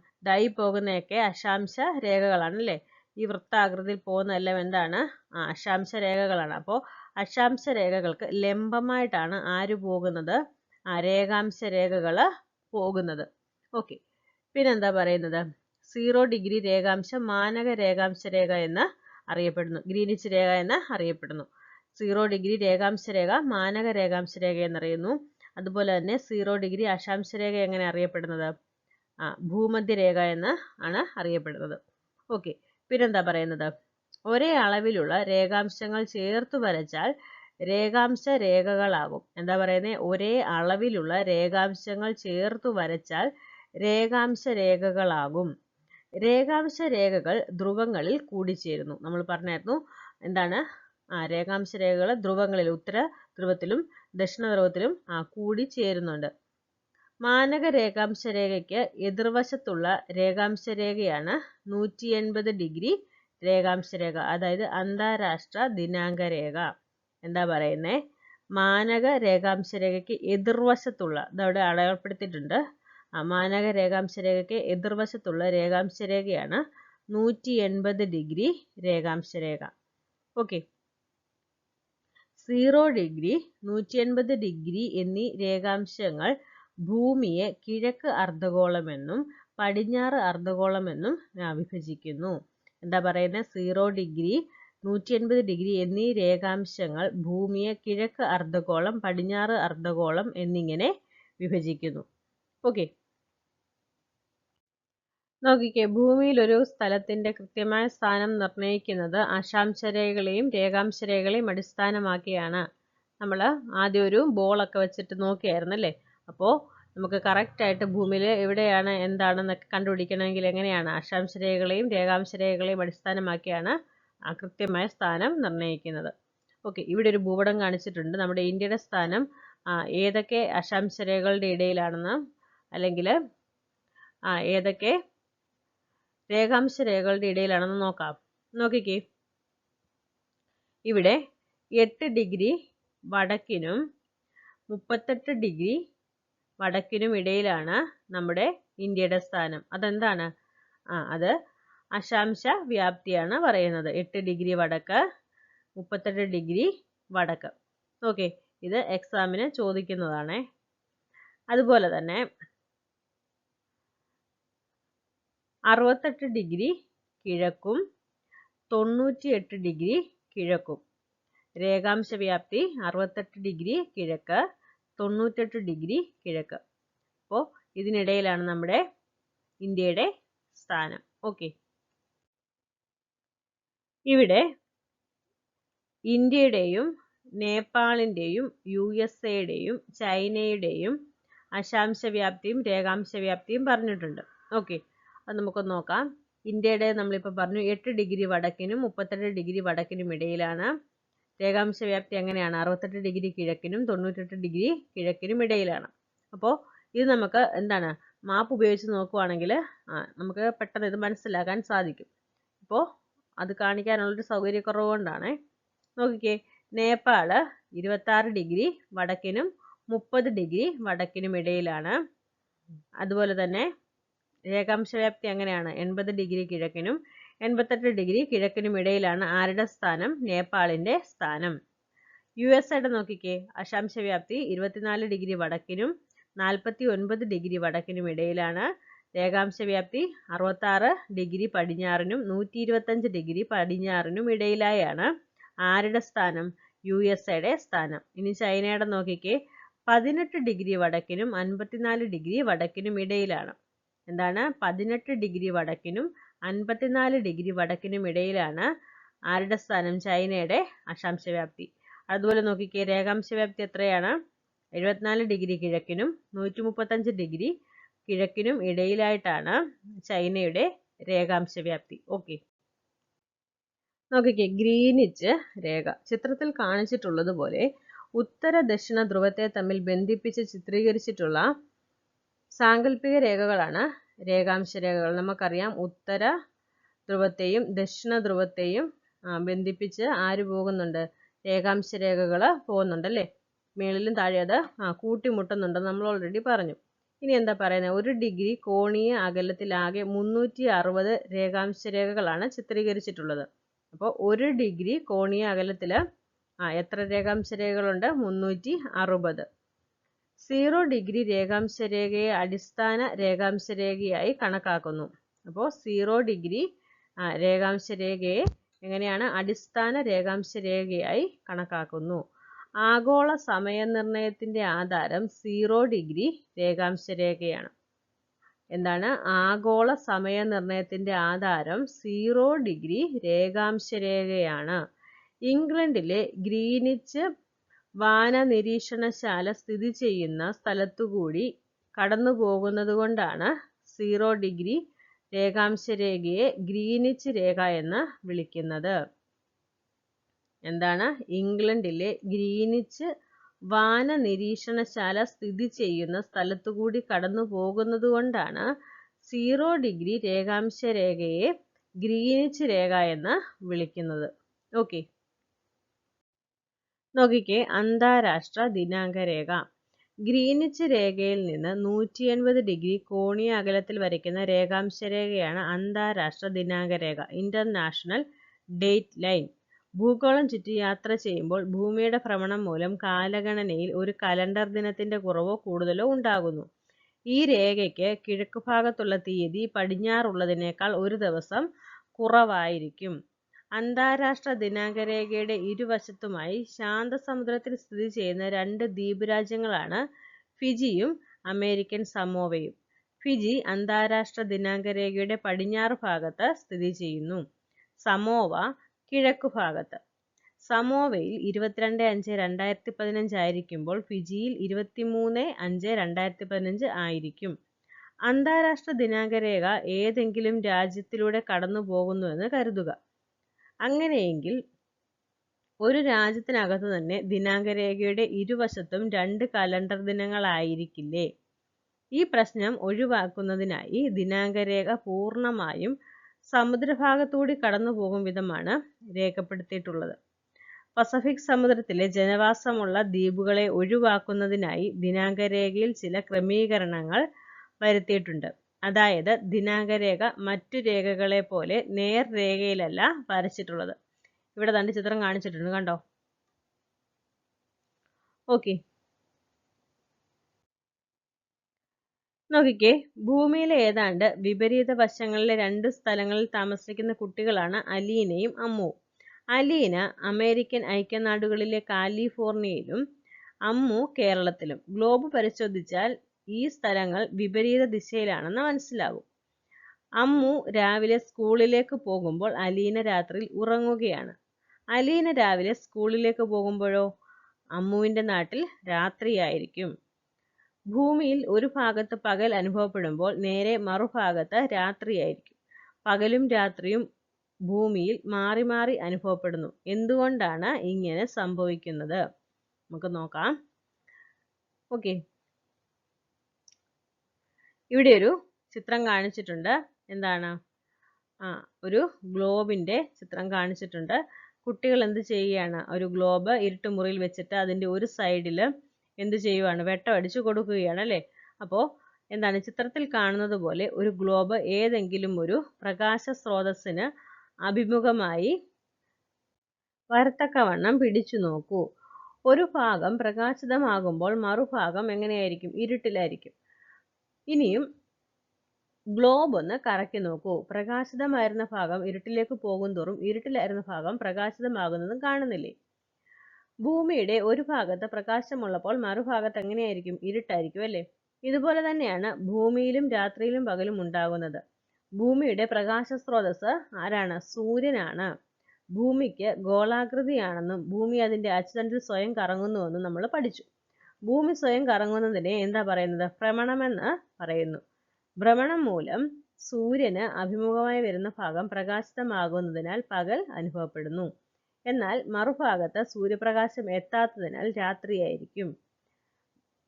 ഈ പോകുന്നതൊക്കെ അക്ഷാംശ രേഖകളാണ് അല്ലേ? ഈ വൃത്താകൃതിയിൽ പോകുന്നതെല്ലാം എന്താണ്? അക്ഷാംശ രേഖകളാണ്. അപ്പോൾ അക്ഷാംശ രേഖകൾക്ക് ലംബമായിട്ടാണ് ആര് പോകുന്നത്? രേഖാംശ രേഖകൾ പോകുന്നത്. ഓക്കെ, പിന്നെന്താ പറയുന്നത്? 0 ഡിഗ്രി രേഖാംശം മാനക രേഖാംശ രേഖ എന്ന് അറിയപ്പെടുന്നു. ഗ്രീനിച്ച് രേഖ എന്ന് അറിയപ്പെടുന്നു. 0 ഡിഗ്രി രേഖാംശ രേഖ മാനക രേഖാംശ രേഖ എന്നറിയുന്നു. അതുപോലെ തന്നെ 0 ഡിഗ്രി അക്ഷാംശ രേഖ എങ്ങനെ അറിയപ്പെടുന്നത്? ഭൂമധ്യ രേഖ എന്ന് ആണ് അറിയപ്പെടുന്നത്. ഓക്കെ, പിന്നെന്താ പറയുന്നത്? ഒരേ അളവിലുള്ള രേഖാംശങ്ങൾ ചേർത്ത് വരച്ചാൽ രേഖാംശ രേഖകളാകും. എന്താ പറയുന്നത്? ഒരേ അളവിലുള്ള രേഖാംശങ്ങൾ ചേർത്ത് വരച്ചാൽ രേഖാംശ രേഖകളാകും. രേഖാംശ രേഖകൾ ധ്രുവങ്ങളിൽ കൂടിച്ചേരുന്നു. നമ്മൾ പറഞ്ഞായിരുന്നു എന്താണ്? രേഖാംശ രേഖകൾ ധ്രുവങ്ങളിൽ ഉത്തര ധ്രുവത്തിലും ദക്ഷിണ ധ്രുവത്തിലും കൂടിച്ചേരുന്നുണ്ട്. മാനക രേഖാംശ രേഖയ്ക്ക് എതിർവശത്തുള്ള രേഖാംശ രേഖയാണ് 180 ഡിഗ്രി രേഖാംശ രേഖ, അതായത് അന്താരാഷ്ട്ര ദിനാങ്ക രേഖ. എന്താ പറയുന്നേ? മാനക രേഖാംശ രേഖയ്ക്ക് എതിർവശത്തുള്ള, ഇതവിടെ അടയാളപ്പെടുത്തിയിട്ടുണ്ട്. മാനക രേഖാംശ രേഖയ്ക്ക് എതിർവശത്തുള്ള രേഖാംശ രേഖയാണ് 180 ഡിഗ്രി രേഖാംശ രേഖ. ഓക്കെ, 0 ഡിഗ്രി, 180 ഡിഗ്രി എന്നീ രേഖാംശങ്ങൾ ഭൂമിയെ കിഴക്ക് അർദ്ധഗോളമെന്നും പടിഞ്ഞാറ് അർദ്ധഗോളമെന്നും വിഭജിക്കുന്നു. എന്താ പറയുന്നത്? 0 ഡിഗ്രി, 180 ഡിഗ്രി എന്നീ രേഖാംശങ്ങൾ ഭൂമിയെ കിഴക്ക് അർദ്ധഗോളം, പടിഞ്ഞാറ് അർദ്ധഗോളം എന്നിങ്ങനെ വിഭജിക്കുന്നു. ഓക്കെ, നോക്കിക്കേ, ഭൂമിയിൽ ഒരു സ്ഥലത്തിന്റെ കൃത്യമായ സ്ഥാനം നിർണ്ണയിക്കുന്നത് അക്ഷാംശരേഖകളെയും രേഖാംശരേഖകളെയും അടിസ്ഥാനമാക്കിയാണ്. നമ്മൾ ആദ്യം ഒരു ബോളൊക്കെ വെച്ചിട്ട് നോക്കിയായിരുന്നു അല്ലേ? അപ്പോൾ നമുക്ക് കറക്റ്റായിട്ട് ഭൂമിയിൽ എവിടെയാണ് എന്താണെന്നൊക്കെ കണ്ടുപിടിക്കണമെങ്കിൽ എങ്ങനെയാണ്? അക്ഷാംശരേഖകളെയും രേഖാംശരേഖകളെയും അടിസ്ഥാനമാക്കിയാണ് കൃത്യമായ സ്ഥാനം നിർണ്ണയിക്കുന്നത്. ഓക്കെ, ഇവിടെ ഒരു ഭൂപടം കാണിച്ചിട്ടുണ്ട്. നമ്മുടെ ഇന്ത്യയുടെ സ്ഥാനം ഏതൊക്കെ അക്ഷാംശരേഖകളുടെ ഇടയിലാണെന്ന്, അല്ലെങ്കിൽ ഏതൊക്കെ രേഖാംശ രേഖകളുടെ ഇടയിലാണെന്ന് നോക്കാം. നോക്കിക്കേ, ഇവിടെ 8 ഡിഗ്രി വടക്കിനും 38 ഡിഗ്രി വടക്കിനും ഇടയിലാണ് നമ്മുടെ ഇന്ത്യയുടെ സ്ഥാനം. അതെന്താണ്? അത് അക്ഷാംശ വ്യാപ്തിയാണ് പറയുന്നത്. 8 ഡിഗ്രി വടക്ക്, 38 ഡിഗ്രി വടക്ക്. ഓക്കെ, ഇത് എക്സാമിന് ചോദിക്കുന്നതാണ്. അതുപോലെ തന്നെ 68 ഡിഗ്രി കിഴക്കും 98 ഡിഗ്രി കിഴക്കും. രേഖാംശ വ്യാപ്തി 68 ഡിഗ്രി കിഴക്ക്, 98 ഡിഗ്രി കിഴക്ക്. അപ്പോൾ ഇതിനിടയിലാണ് നമ്മുടെ ഇന്ത്യയുടെ സ്ഥാനം. ഓക്കെ, ഇവിടെ ഇന്ത്യയുടെയും നേപ്പാളിൻ്റെയും USA-യുടെയും ചൈനയുടെയും അക്ഷാംശ വ്യാപ്തിയും രേഖാംശ വ്യാപ്തിയും പറഞ്ഞിട്ടുണ്ട്. ഓക്കെ, അത് നമുക്ക് നോക്കാം. ഇന്ത്യയുടെ നമ്മളിപ്പോൾ പറഞ്ഞു 8 ഡിഗ്രി വടക്കിനും 38 ഡിഗ്രി വടക്കിനും ഇടയിലാണ്. രേഖാംശ വ്യാപ്തി എങ്ങനെയാണ്? 68 ഡിഗ്രി കിഴക്കിനും 98 ഡിഗ്രി കിഴക്കിനും ഇടയിലാണ്. അപ്പോൾ ഇത് നമുക്ക് എന്താണ്? മാപ്പ് ഉപയോഗിച്ച് നോക്കുവാണെങ്കിൽ നമുക്ക് പെട്ടെന്ന് ഇത് മനസ്സിലാക്കാൻ സാധിക്കും. അപ്പോൾ അത് കാണിക്കാനുള്ളൊരു സൗകര്യക്കുറവ് കൊണ്ടാണ്. നോക്കിക്കേ, നേപ്പാൾ 26 ഡിഗ്രി വടക്കിനും 30 ഡിഗ്രി വടക്കിനും ഇടയിലാണ്. അതുപോലെ തന്നെ രേഖാംശ വ്യാപ്തി എങ്ങനെയാണ്? 80 ഡിഗ്രി കിഴക്കിനും 88 ഡിഗ്രി കിഴക്കിനും ഇടയിലാണ് ആരുടെ സ്ഥാനം? നേപ്പാളിൻ്റെ സ്ഥാനം. USA-യുടെ നോക്കിക്കേ, അക്ഷാംശ വ്യാപ്തി 24 ഡിഗ്രി വടക്കിനും 49 ഡിഗ്രി വടക്കിനും ഇടയിലാണ്. രേഖാംശ വ്യാപ്തി 66 ഡിഗ്രി പടിഞ്ഞാറിനും 125 ഡിഗ്രി പടിഞ്ഞാറിനും ഇടയിലായാണ് ആരുടെ സ്ഥാനം? USA-യുടെ സ്ഥാനം. ഇനി ചൈനയുടെ നോക്കിക്കേ, 18 ഡിഗ്രി വടക്കിനും 54 ഡിഗ്രി വടക്കിനും ഇടയിലാണ്. എന്താണ്? 18 ഡിഗ്രി വടക്കിനും 54 ഡിഗ്രി വടക്കിനും ഇടയിലാണ് ആരുടെ സ്ഥാനം? ചൈനയുടെ അക്ഷാംശ വ്യാപ്തി. അതുപോലെ നോക്കിക്കേ, രേഖാംശ വ്യാപ്തി എത്രയാണ്? 74 ഡിഗ്രി കിഴക്കിനും 135 ഡിഗ്രി കിഴക്കിനും ഇടയിലായിട്ടാണ് ചൈനയുടെ രേഖാംശ വ്യാപ്തി. ഓക്കെ, നോക്കിക്കേ, ഗ്രീനിച്ച് രേഖ ചിത്രത്തിൽ കാണിച്ചിട്ടുള്ളതുപോലെ ഉത്തര ദക്ഷിണ ധ്രുവത്തെ തമ്മിൽ ബന്ധിപ്പിച്ച് ചിത്രീകരിച്ചിട്ടുള്ള സാങ്കല്പിക രേഖകളാണ് രേഖാംശ രേഖകൾ. നമുക്കറിയാം, ഉത്തര ധ്രുവത്തെയും ദക്ഷിണ ധ്രുവത്തെയും ബന്ധിപ്പിച്ച് ആര് പോകുന്നുണ്ട്? രേഖാംശ രേഖകൾ പോകുന്നുണ്ടല്ലേ? മേളിലും താഴെ അത് കൂട്ടിമുട്ടുന്നുണ്ടെന്ന് നമ്മൾ ഓൾറെഡി പറഞ്ഞു. ഇനി എന്താ പറയുന്നത്? 1 ഡിഗ്രി കോണീയ അകലത്തിലാകെ 360 രേഖാംശ രേഖകളാണ് ചിത്രീകരിച്ചിട്ടുള്ളത്. അപ്പോൾ 1 ഡിഗ്രി കോണീയ അകലത്തിൽ എത്ര രേഖാംശ രേഖകളുണ്ട്? 360. 0 ഡിഗ്രി രേഖാംശ രേഖയെ അടിസ്ഥാന രേഖാംശ രേഖയായി കണക്കാക്കുന്നു. അപ്പോൾ 0 ഡിഗ്രി രേഖാംശ രേഖയെ എങ്ങനെയാണ് അടിസ്ഥാന രേഖാംശ രേഖയായി കണക്കാക്കുന്നു. ആഗോള സമയനിർണയത്തിന്റെ ആധാരം 0 ഡിഗ്രി രേഖാംശ രേഖയാണ്. എന്താണ്? ആഗോള സമയനിർണയത്തിന്റെ ആധാരം 0 ഡിഗ്രി രേഖാംശ രേഖയാണ്. ഇംഗ്ലണ്ടിലെ ഗ്രീനിച്ച് വാന നിരീക്ഷണശാല സ്ഥിതി ചെയ്യുന്ന സ്ഥലത്തുകൂടി കടന്നു പോകുന്നത് കൊണ്ടാണ് 0 ഡിഗ്രി രേഖാംശ രേഖയെ ഗ്രീനിച്ച് രേഖ എന്ന് വിളിക്കുന്നത്. എന്താണ്? ഇംഗ്ലണ്ടിലെ ഗ്രീനിച്ച് വാന നിരീക്ഷണശാല സ്ഥിതി ചെയ്യുന്ന സ്ഥലത്തുകൂടി കടന്നു പോകുന്നത് കൊണ്ടാണ് 0 ഡിഗ്രി രേഖാംശ രേഖയെ ഗ്രീനിച്ച് രേഖ എന്ന് വിളിക്കുന്നത്. ഓക്കെ, നോക്കിക്കേ, അന്താരാഷ്ട്ര ദിനാങ്ക രേഖ. ഗ്രീനിച്ച് രേഖയിൽ നിന്ന് 180 ഡിഗ്രി കോണീയ അകലത്തിൽ വരയ്ക്കുന്ന രേഖാംശ രേഖയാണ് അന്താരാഷ്ട്ര ദിനാങ്ക രേഖ, ഇന്റർനാഷണൽ ഡേറ്റ് ലൈൻ. ഭൂഗോളം ചുറ്റി യാത്ര ചെയ്യുമ്പോൾ ഭൂമിയുടെ ഭ്രമണം മൂലം കാലഗണനയിൽ ഒരു കലണ്ടർ ദിനത്തിന്റെ കുറവോ കൂടുതലോ ഉണ്ടാകുന്നു. ഈ രേഖയ്ക്ക് കിഴക്കുഭാഗത്തുള്ള തീയതി പടിഞ്ഞാറുള്ളതിനേക്കാൾ ഒരു ദിവസം കുറവായിരിക്കും. അന്താരാഷ്ട്ര ദിനാങ്ക രേഖയുടെ ഇരുവശത്തുമായി ശാന്തസമുദ്രത്തിൽ സ്ഥിതി ചെയ്യുന്ന 2 ദ്വീപ് രാജ്യങ്ങളാണ് ഫിജിയും അമേരിക്കൻ സമോവയും. ഫിജി അന്താരാഷ്ട്ര ദിനാങ്ക രേഖയുടെ പടിഞ്ഞാറ് ഭാഗത്ത് സ്ഥിതി ചെയ്യുന്നു. സമോവ കിഴക്കുഭാഗത്ത്. സമോവയിൽ 22/5/2015 ആയിരിക്കുമ്പോൾ ഫിജിയിൽ 23/5/2015 ആയിരിക്കും. അന്താരാഷ്ട്ര ദിനാങ്ക രേഖ ഏതെങ്കിലും രാജ്യത്തിലൂടെ കടന്നു പോകുന്നുവെന്ന് കരുതുക. അങ്ങനെയെങ്കിൽ ഒരു രാജ്യത്തിനകത്ത് തന്നെ ദിനാങ്ക രേഖയുടെ ഇരുവശത്തും 2 കലണ്ടർ ദിനങ്ങളായിരിക്കില്ലേ? ഈ പ്രശ്നം ഒഴിവാക്കുന്നതിനായി ദിനാങ്ക രേഖ പൂർണ്ണമായും സമുദ്രഭാഗത്തൂടി കടന്നു പോകും വിധമാണ് രേഖപ്പെടുത്തിയിട്ടുള്ളത്. പസഫിക് സമുദ്രത്തിലെ ജനവാസമുള്ള ദ്വീപുകളെ ഒഴിവാക്കുന്നതിനായി ദിനാങ്ക രേഖയിൽ ചില ക്രമീകരണങ്ങൾ വരുത്തിയിട്ടുണ്ട്. അതായത് ദിനാങ്ക രേഖ മറ്റു രേഖകളെ പോലെ നേർരേഖയിലല്ല വരച്ചിട്ടുള്ളത്. ഇവിടെ തന്നെ ചിത്രം കാണിച്ചിട്ടുണ്ട്, കണ്ടോ? ഓക്കെ, നോക്കിക്കേ, ഭൂമിയിലെ ഏതാണ്ട് വിപരീത വശങ്ങളിലെ 2 സ്ഥലങ്ങളിൽ താമസിക്കുന്ന കുട്ടികളാണ് അലീനയും അമ്മുവും. അലീന അമേരിക്കൻ ഐക്യനാടുകളിലെ കാലിഫോർണിയയിലും അമ്മു കേരളത്തിലും. ഗ്ലോബ് പരിശോധിച്ചാൽ ഈ സ്ഥലങ്ങൾ വിപരീത ദിശയിലാണെന്ന് മനസ്സിലാകും. അമ്മു രാവിലെ സ്കൂളിലേക്ക് പോകുമ്പോൾ അലീന രാത്രിയിൽ ഉറങ്ങുകയാണ്. അലീന രാവിലെ സ്കൂളിലേക്ക് പോകുമ്പോഴോ അമ്മുവിൻ്റെ നാട്ടിൽ രാത്രിയായിരിക്കും. ഭൂമിയിൽ ഒരു ഭാഗത്ത് പകൽ അനുഭവപ്പെടുമ്പോൾ നേരെ മറുഭാഗത്ത് രാത്രിയായിരിക്കും. പകലും രാത്രിയും ഭൂമിയിൽ മാറി മാറി അനുഭവപ്പെടുന്നു. എന്തുകൊണ്ടാണ് ഇങ്ങനെ സംഭവിക്കുന്നത്? നമുക്ക് നോക്കാം. ഓക്കെ, ഇവിടെ ഒരു ചിത്രം കാണിച്ചിട്ടുണ്ട്. എന്താണ്? ഒരു ഗ്ലോബിന്റെ ചിത്രം കാണിച്ചിട്ടുണ്ട്. കുട്ടികൾ എന്ത് ചെയ്യുകയാണ്? ഒരു ഗ്ലോബ് ഇരുട്ടുമുറിയിൽ വെച്ചിട്ട് അതിൻ്റെ ഒരു സൈഡിൽ എന്ത് ചെയ്യുവാണ്? വെട്ടമടിച്ചു കൊടുക്കുകയാണ്, അല്ലേ? അപ്പോൾ എന്താണ്? ചിത്രത്തിൽ കാണുന്നത് പോലെ ഒരു ഗ്ലോബ് ഏതെങ്കിലും ഒരു പ്രകാശ സ്രോതസ്സിന് അഭിമുഖമായി വരത്തക്കവണ്ണം പിടിച്ചു നോക്കൂ. ഒരു ഭാഗം പ്രകാശിതമാകുമ്പോൾ മറുഭാഗം എങ്ങനെയായിരിക്കും? ഇരുട്ടിലായിരിക്കും. ഇനിയും ഗ്ലോബ് ഒന്ന് കറക്കി നോക്കൂ. പ്രകാശിതമായിരുന്ന ഭാഗം ഇരുട്ടിലേക്ക് പോകുന്തോറും ഇരുട്ടിലായിരുന്ന ഭാഗം പ്രകാശിതമാകുന്നതും കാണുന്നില്ലേ? ഭൂമിയുടെ ഒരു ഭാഗത്ത് പ്രകാശമുള്ളപ്പോൾ മറുഭാഗത്ത് എങ്ങനെയായിരിക്കും? ഇരുട്ടായിരിക്കും, അല്ലേ? ഇതുപോലെ തന്നെയാണ് ഭൂമിയിലും രാത്രിയിലും പകലും ഉണ്ടാകുന്നത്. ഭൂമിയുടെ പ്രകാശ സ്രോതസ് ആരാണ്? സൂര്യനാണ്. ഭൂമിക്ക് ഗോളാകൃതിയാണെന്നും ഭൂമി അതിൻ്റെ അച്ചുതണ്ടിൽ സ്വയം കറങ്ങുന്നുവെന്നും നമ്മൾ പഠിച്ചു. ഭൂമി സ്വയം കറങ്ങുന്നതിനെ എന്താ പറയുന്നത്? ഭ്രമണമെന്ന് പറയുന്നു. ഭ്രമണം മൂലം സൂര്യന് അഭിമുഖമായി വരുന്ന ഭാഗം പ്രകാശിതമാകുന്നതിനാൽ പകൽ അനുഭവപ്പെടുന്നു. എന്നാൽ മറുഭാഗത്ത് സൂര്യപ്രകാശം എത്താത്തതിനാൽ രാത്രിയായിരിക്കും.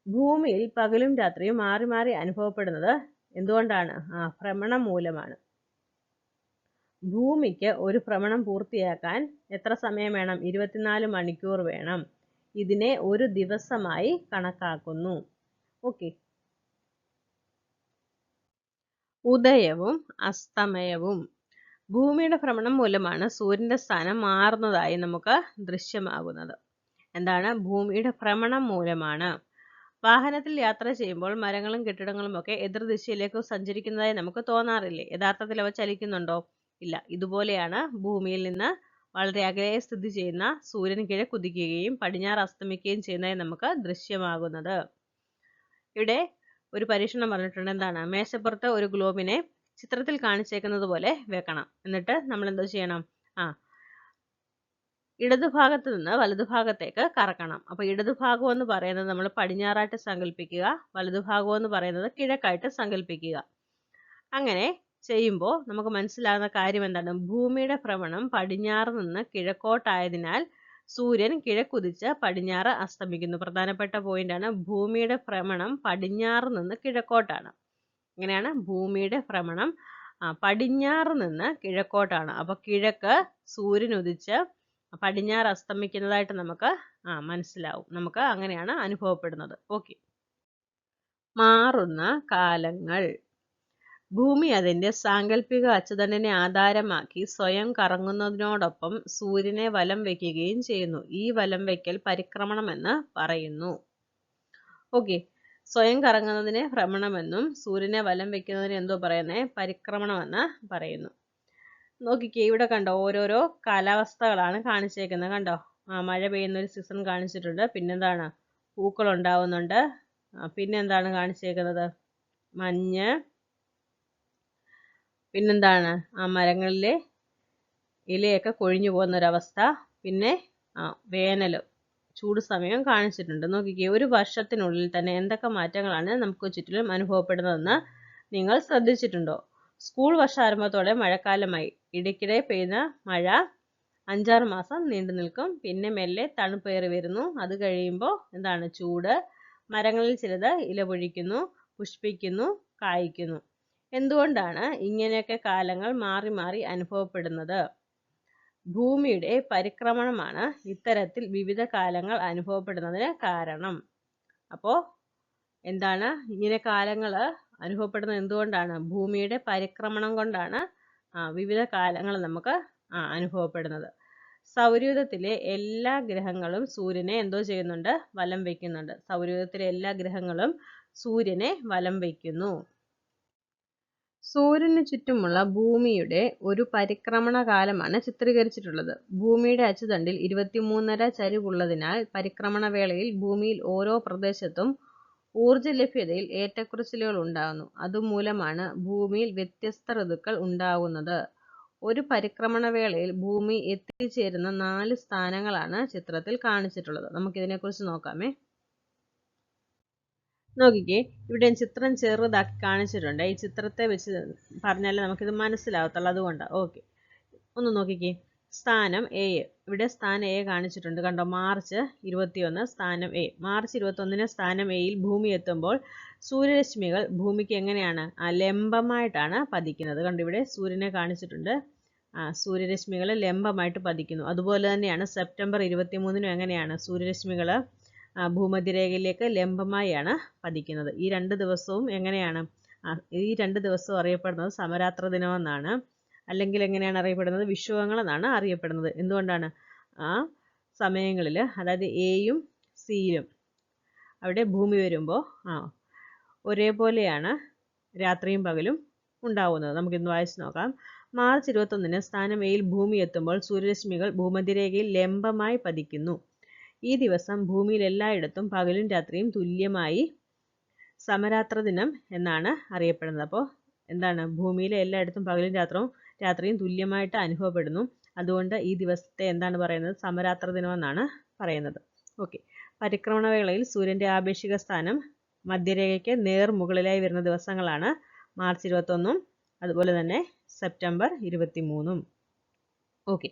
ഭൂമിയിൽ പകലും രാത്രിയും മാറി മാറി അനുഭവപ്പെടുന്നത് എന്തുകൊണ്ടാണ്? ഭ്രമണം മൂലമാണ്. ഭൂമിക്ക് ഒരു ഭ്രമണം പൂർത്തിയാക്കാൻ എത്ര സമയം വേണം? 24 മണിക്കൂർ വേണം. ഇതിനെ ഒരു ദിവസമായി കണക്കാക്കുന്നു. ഓക്കെ, ഉദയവും അസ്തമയവും. ഭൂമിയുടെ ഭ്രമണം മൂലമാണ് സൂര്യന്റെ സ്ഥാനം മാറുന്നതായി നമുക്ക് ദൃശ്യമാകുന്നത്. എന്താണ്? ഭൂമിയുടെ ഭ്രമണം മൂലമാണ്. വാഹനത്തിൽ യാത്ര ചെയ്യുമ്പോൾ മരങ്ങളും കെട്ടിടങ്ങളും ഒക്കെ എതിർദിശയിലേക്ക് സഞ്ചരിക്കുന്നതായി നമുക്ക് തോന്നാറില്ലേ? യഥാർത്ഥത്തിൽ അവ ചലിക്കുന്നുണ്ടോ? ഇല്ല. ഇതുപോലെയാണ് ഭൂമിയിൽ നിന്ന് വളരെ അകലെ സ്ഥിതി ചെയ്യുന്ന സൂര്യൻ കിഴക്കുദിക്കുകയും പടിഞ്ഞാറ് അസ്തമിക്കുകയും ചെയ്യുന്നതായി നമുക്ക് ദൃശ്യമാകുന്നത്. ഇവിടെ ഒരു പരീക്ഷണം പറഞ്ഞിട്ടുണ്ട്. എന്താണ്? മേശപ്പുറത്ത് ഒരു ഗ്ലോബിനെ ചിത്രത്തിൽ കാണിച്ചേക്കുന്നത് പോലെ വെക്കണം. എന്നിട്ട് നമ്മൾ എന്തോ ചെയ്യണം? ഇടതുഭാഗത്ത് നിന്ന് വലതുഭാഗത്തേക്ക് കറക്കണം. അപ്പോൾ ഇടതുഭാഗം എന്ന് പറയുന്നത് നമ്മൾ പടിഞ്ഞാറായിട്ട് സങ്കല്പിക്കുക, വലതുഭാഗം എന്ന് പറയുന്നത് കിഴക്കായിട്ട് സങ്കല്പിക്കുക. അങ്ങനെ ചെയ്യുമ്പോൾ നമുക്ക് മനസ്സിലാകുന്ന കാര്യം എന്താണ്? ഭൂമിയുടെ ഭ്രമണം പടിഞ്ഞാറ് നിന്ന് കിഴക്കോട്ടായതിനാൽ സൂര്യൻ കിഴക്കുദിച്ച് പടിഞ്ഞാറ് അസ്തമിക്കുന്നു. പ്രധാനപ്പെട്ട പോയിന്റാണ്. ഭൂമിയുടെ ഭ്രമണം പടിഞ്ഞാറ് നിന്ന് കിഴക്കോട്ടാണ്. ഇങ്ങനെയാണ് ഭൂമിയുടെ ഭ്രമണം പടിഞ്ഞാറ് നിന്ന് കിഴക്കോട്ടാണ്. അപ്പോൾ കിഴക്ക് സൂര്യൻ ഉദിച്ച് പടിഞ്ഞാറ് അസ്തമിക്കുന്നതായിട്ട് നമുക്ക് മനസ്സിലാവും. നമുക്ക് അങ്ങനെയാണ് അനുഭവപ്പെടുന്നത്. ഓക്കെ. മാറുന്ന കാലങ്ങൾ. ഭൂമി അതിന്റെ സാങ്കല്പിക അച്ചുതണ്ടിനെ ആധാരമാക്കി സ്വയം കറങ്ങുന്നതിനോടൊപ്പം സൂര്യനെ വലം വയ്ക്കുകയും ചെയ്യുന്നു. ഈ വലം വയ്ക്കൽ പരിക്രമണം എന്ന് പറയുന്നു. ഓക്കെ. സ്വയം കറങ്ങുന്നതിനെ ഭ്രമണമെന്നും സൂര്യനെ വലം വയ്ക്കുന്നതിന് എന്തോ പറയുന്നേ? പരിക്രമണം എന്ന് പറയുന്നു. നോക്കിക്കേ, ഇവിടെ കണ്ടോ, ഓരോരോ കാലാവസ്ഥകളാണ് കാണിച്ചേക്കുന്നത്. കണ്ടോ, മഴ പെയ്യുന്ന ഒരു സീസൺ കാണിച്ചിട്ടുണ്ട്. പിന്നെന്താണ്? പൂക്കൾ ഉണ്ടാവുന്നുണ്ട്. പിന്നെന്താണ് കാണിച്ചേക്കുന്നത്? മഞ്ഞ്. പിന്നെന്താണ്? മരങ്ങളിലെ ഇലയൊക്കെ കൊഴിഞ്ഞു പോകുന്ന ഒരവസ്ഥ. പിന്നെ വേനൽ, ചൂട് സമയം കാണിച്ചിട്ടുണ്ട്. നോക്കിക്കേ, ഒരു വർഷത്തിനുള്ളിൽ തന്നെ എന്തൊക്കെ മാറ്റങ്ങളാണ് നമുക്ക് ചുറ്റിലും അനുഭവപ്പെടുന്നതെന്ന് നിങ്ങൾ ശ്രദ്ധിച്ചിട്ടുണ്ടോ? സ്കൂൾ വർഷാരംഭത്തോടെ മഴക്കാലമായി. ഇടയ്ക്കിടെ പെയ്യുന്ന മഴ 5-6 മാസം നീണ്ടു നിൽക്കും. പിന്നെ മെല്ലെ തണുപ്പേറി വരുന്നു. അത് കഴിയുമ്പോൾ എന്താണ്? ചൂട്. മരങ്ങളിൽ ചിലത് ഇല പൊഴിക്കുന്നു, പുഷ്പിക്കുന്നു, കായ്ക്കുന്നു. എന്തുകൊണ്ടാണ് ഇങ്ങനെയൊക്കെ കാലങ്ങൾ മാറി മാറി അനുഭവപ്പെടുന്നത്? ഭൂമിയുടെ പരിക്രമണമാണ് ഇത്തരത്തിൽ വിവിധ കാലങ്ങൾ അനുഭവപ്പെടുന്നതിന് കാരണം. അപ്പോൾ എന്താണ് ഇങ്ങനെ കാലങ്ങൾ അനുഭവപ്പെടുന്നത്? എന്തുകൊണ്ടാണ്? ഭൂമിയുടെ പരിക്രമണം കൊണ്ടാണ് വിവിധ കാലങ്ങൾ നമുക്ക് അനുഭവപ്പെടുന്നത്. സൗരയൂഥത്തിലെ എല്ലാ ഗ്രഹങ്ങളും സൂര്യനെ എന്തോ ചെയ്യുന്നുണ്ട്? വലം വയ്ക്കുന്നുണ്ട്. സൗരയൂഥത്തിലെ എല്ലാ ഗ്രഹങ്ങളും സൂര്യനെ വലം വയ്ക്കുന്നു. സൂര്യന് ചുറ്റുമുള്ള ഭൂമിയുടെ ഒരു പരിക്രമണ കാലമാണ് ചിത്രീകരിച്ചിട്ടുള്ളത്. ഭൂമിയുടെ അച്ചുതണ്ടിൽ 23.5 ചരിവുള്ളതിനാൽ പരിക്രമണ വേളയിൽ ഭൂമിയിൽ ഓരോ പ്രദേശത്തും ഊർജ്ജ ലഭ്യതയിൽ ഏറ്റക്കുറച്ചിലുകൾ ഉണ്ടാകുന്നു. അതുമൂലമാണ് ഭൂമിയിൽ വ്യത്യസ്ത ഋതുക്കൾ ഉണ്ടാകുന്നത്. ഒരു പരിക്രമണ വേളയിൽ ഭൂമി എത്തിച്ചേരുന്ന 4 സ്ഥാനങ്ങളാണ് ചിത്രത്തിൽ കാണിച്ചിട്ടുള്ളത്. നമുക്കിതിനെക്കുറിച്ച് നോക്കാമേ. നോക്കിക്കേ, ഇവിടെ ചിത്രം ചെറുതാക്കി കാണിച്ചിട്ടുണ്ട്. ഈ ചിത്രത്തെ വെച്ച് പറഞ്ഞാലേ നമുക്കിത് മനസ്സിലാവത്തുള്ളൂ. അതുകൊണ്ടാണ്. ഓക്കെ, ഒന്ന് നോക്കിക്കേ. സ്ഥാനം എ. ഇവിടെ സ്ഥാനം എ കാണിച്ചിട്ടുണ്ട്. കണ്ടോ, മാർച്ച് 21 സ്ഥാനം എ. മാർച്ച് 21 സ്ഥാനം എയിൽ ഭൂമി എത്തുമ്പോൾ സൂര്യരശ്മികൾ ഭൂമിക്ക് എങ്ങനെയാണ്? ലംബമായിട്ടാണ് പതിക്കുന്നത്. കണ്ടോ, ഇവിടെ സൂര്യനെ കാണിച്ചിട്ടുണ്ട്. സൂര്യരശ്മികൾ ലംബമായിട്ട് പതിക്കുന്നു. അതുപോലെ തന്നെയാണ് സെപ്റ്റംബർ 23 എങ്ങനെയാണ്? സൂര്യരശ്മികൾ ഭൂമധ്യരേഖയിലേക്ക് ലംബമായാണ് പതിക്കുന്നത്. ഈ 2 ദിവസവും എങ്ങനെയാണ്? ഈ 2 ദിവസവും അറിയപ്പെടുന്നത് സമരാത്ര ദിനമെന്നാണ്. അല്ലെങ്കിൽ എങ്ങനെയാണ് അറിയപ്പെടുന്നത്? വിഷുവങ്ങൾ എന്നാണ് അറിയപ്പെടുന്നത്. എന്തുകൊണ്ടാണ്? ആ സമയങ്ങളിൽ, അതായത് എയും സിയിലും അവിടെ ഭൂമി വരുമ്പോൾ ഒരേപോലെയാണ് രാത്രിയും പകലും ഉണ്ടാവുന്നത്. നമുക്കിന്ന് വായിച്ചു നോക്കാം. മാർച്ച് 21 സ്ഥാനം എയിൽ ഭൂമി എത്തുമ്പോൾ സൂര്യരശ്മികൾ ഭൂമധ്യരേഖയിൽ ലംബമായി പതിക്കുന്നു. ഈ ദിവസം ഭൂമിയിൽ എല്ലായിടത്തും പകലും രാത്രിയും തുല്യമായി സമരാത്ര ദിനം എന്നാണ് അറിയപ്പെടുന്നത്. അപ്പോൾ എന്താണ്? ഭൂമിയിലെ എല്ലായിടത്തും പകലും രാത്രിയും തുല്യമായിട്ട് അനുഭവപ്പെടുന്നു. അതുകൊണ്ട് ഈ ദിവസത്തെ എന്താണ് പറയുന്നത്? സമരാത്ര ദിനം എന്നാണ് പറയുന്നത്. ഓക്കെ. പരിക്രമണ വേളയിൽ സൂര്യൻ്റെ ആപേക്ഷിക സ്ഥാനം മധ്യരേഖയ്ക്ക് നേർ മുകളിലായി വരുന്ന ദിവസങ്ങളാണ് മാർച്ച് 21 അതുപോലെ തന്നെ സെപ്റ്റംബർ 23. ഓക്കെ.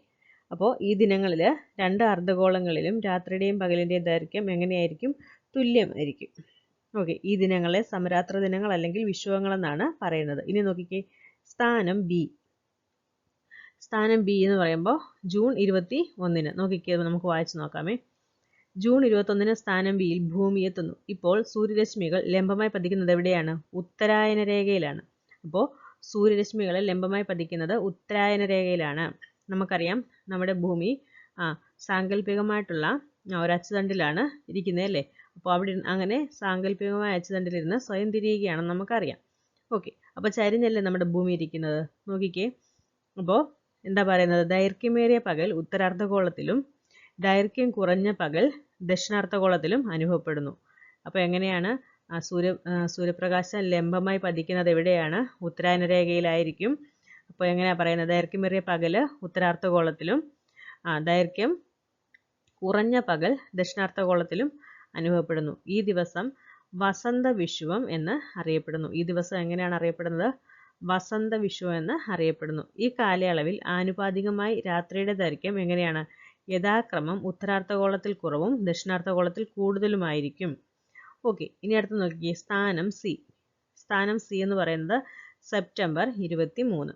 അപ്പോൾ ഈ ദിനങ്ങളിൽ 2 അർദ്ധഗോളങ്ങളിലും രാത്രിയുടെയും പകലിൻ്റെയും ദൈർഘ്യം എങ്ങനെയായിരിക്കും? തുല്യമായിരിക്കും. ഓക്കെ. ഈ ദിനങ്ങളെ സമരാത്ര ദിനങ്ങൾ അല്ലെങ്കിൽ വിഷുവങ്ങൾ എന്നാണ് പറയുന്നത്. ഇനി നോക്കിക്കേ, സ്ഥാനം ബി. സ്ഥാനം ബി എന്ന് പറയുമ്പോൾ ജൂൺ 21. നോക്കിക്കേ, നമുക്ക് വായിച്ചു നോക്കാമേ. ജൂൺ 21 സ്ഥാനം ബിയിൽ ഭൂമി എത്തുന്നു. ഇപ്പോൾ സൂര്യരശ്മികൾ ലംബമായി പതിക്കുന്നത് എവിടെയാണ്? ഉത്തരായന രേഖയിലാണ്. അപ്പോൾ സൂര്യരശ്മികൾ ലംബമായി പതിക്കുന്നത് ഉത്തരായന രേഖയിലാണ്. നമുക്കറിയാം, നമ്മുടെ ഭൂമി സാങ്കല്പികമായിട്ടുള്ള ഒരു അച്ചുതണ്ടിലാണ് ഇരിക്കുന്നത് അല്ലേ? അപ്പോൾ അവിടെ അങ്ങനെ സാങ്കല്പികമായ അച്ചുതണ്ടിലിരുന്ന് സ്വയം തിരിയുകയാണെന്ന് നമുക്കറിയാം. ഓക്കെ, അപ്പോൾ ചരിഞ്ഞല്ലേ നമ്മുടെ ഭൂമി ഇരിക്കുന്നത്. നോക്കിക്കേ, അപ്പോൾ എന്താ പറയുന്നത്, ദൈർഘ്യമേറിയ പകൽ ഉത്തരാർദ്ധഗോളത്തിലും ദൈർഘ്യം കുറഞ്ഞ പകൽ ദക്ഷിണാർദ്ധഗോളത്തിലും അനുഭവപ്പെടുന്നു. അപ്പോൾ എങ്ങനെയാണ് സൂര്യപ്രകാശം ലംബമായി പതിക്കുന്നത് എവിടെയാണ്? ഉത്തരായന രേഖയിലായിരിക്കും. അപ്പോൾ എങ്ങനെയാണ് പറയുന്നത്, ദൈർഘ്യമേറിയ പകൽ ഉത്തരാർദ്ധഗോളത്തിലും ദൈർഘ്യം കുറഞ്ഞ പകൽ ദക്ഷിണാർദ്ധഗോളത്തിലും അനുഭവപ്പെടുന്നു. ഈ ദിവസം വസന്ത വിഷുവം എന്ന് അറിയപ്പെടുന്നു. ഈ ദിവസം എങ്ങനെയാണ് അറിയപ്പെടുന്നത്? വസന്ത വിഷുവം എന്ന് അറിയപ്പെടുന്നു. ഈ കാലയളവിൽ ആനുപാതികമായി രാത്രിയുടെ ദൈർഘ്യം എങ്ങനെയാണ്? യഥാക്രമം ഉത്തരാർദ്ധഗോളത്തിൽ കുറവും ദക്ഷിണാർദ്ധഗോളത്തിൽ കൂടുതലുമായിരിക്കും. ഓക്കെ, ഇനി അടുത്ത് നോക്കിയേ, സ്ഥാനം സി. സ്ഥാനം സി എന്ന് പറയുന്നത് സെപ്റ്റംബർ 23.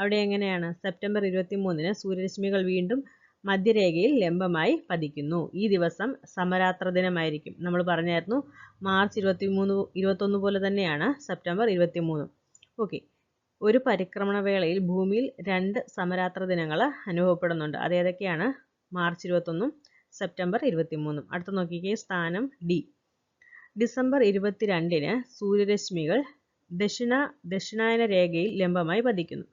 അവിടെ എങ്ങനെയാണ്? സെപ്റ്റംബർ 23-ന് സൂര്യരശ്മികൾ വീണ്ടും മധ്യരേഖയിൽ ലംബമായി പതിക്കുന്നു. ഈ ദിവസം സമരാത്ര ദിനമായിരിക്കും. നമ്മൾ പറഞ്ഞായിരുന്നു മാർച്ച് 21 പോലെ തന്നെയാണ് സെപ്റ്റംബർ 23. ഓക്കെ, ഒരു പരിക്രമണ വേളയിൽ ഭൂമിയിൽ 2 സമരാത്ര ദിനങ്ങൾ അനുഭവപ്പെടുന്നുണ്ട്. അത് ഏതൊക്കെയാണ്? March 21 September 23. അടുത്ത് നോക്കിക്കേ, സ്ഥാനം ഡി. ഡിസംബർ 22-ന് സൂര്യരശ്മികൾ ദക്ഷിണായന രേഖയിൽ ലംബമായി പതിക്കുന്നു.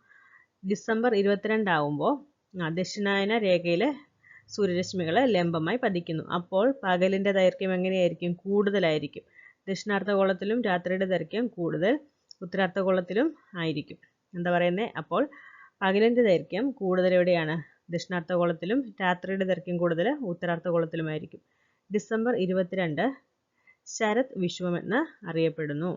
ഡിസംബർ 22 ആവുമ്പോൾ ദക്ഷിണായന രേഖയിലെ സൂര്യരശ്മികൾ ലംബമായി പതിക്കുന്നു. അപ്പോൾ പകലിൻ്റെ ദൈർഘ്യം എങ്ങനെയായിരിക്കും? കൂടുതലായിരിക്കും. ദക്ഷിണാർദ്ധഗോളത്തിലും രാത്രിയുടെ ദൈർഘ്യം കൂടുതൽ ഉത്തരാർദ്ധഗോളത്തിലും ആയിരിക്കും. എന്താ പറയുന്നത്? അപ്പോൾ പകലിൻ്റെ ദൈർഘ്യം കൂടുതൽ എവിടെയാണ്? ദക്ഷിണാർദ്ധഗോളത്തിലും രാത്രിയുടെ ദൈർഘ്യം കൂടുതൽ ഉത്തരാർദ്ധഗോളത്തിലുമായിരിക്കും. ഡിസംബർ 22 ശരത് വിഷുവം എന്ന് അറിയപ്പെടുന്നു.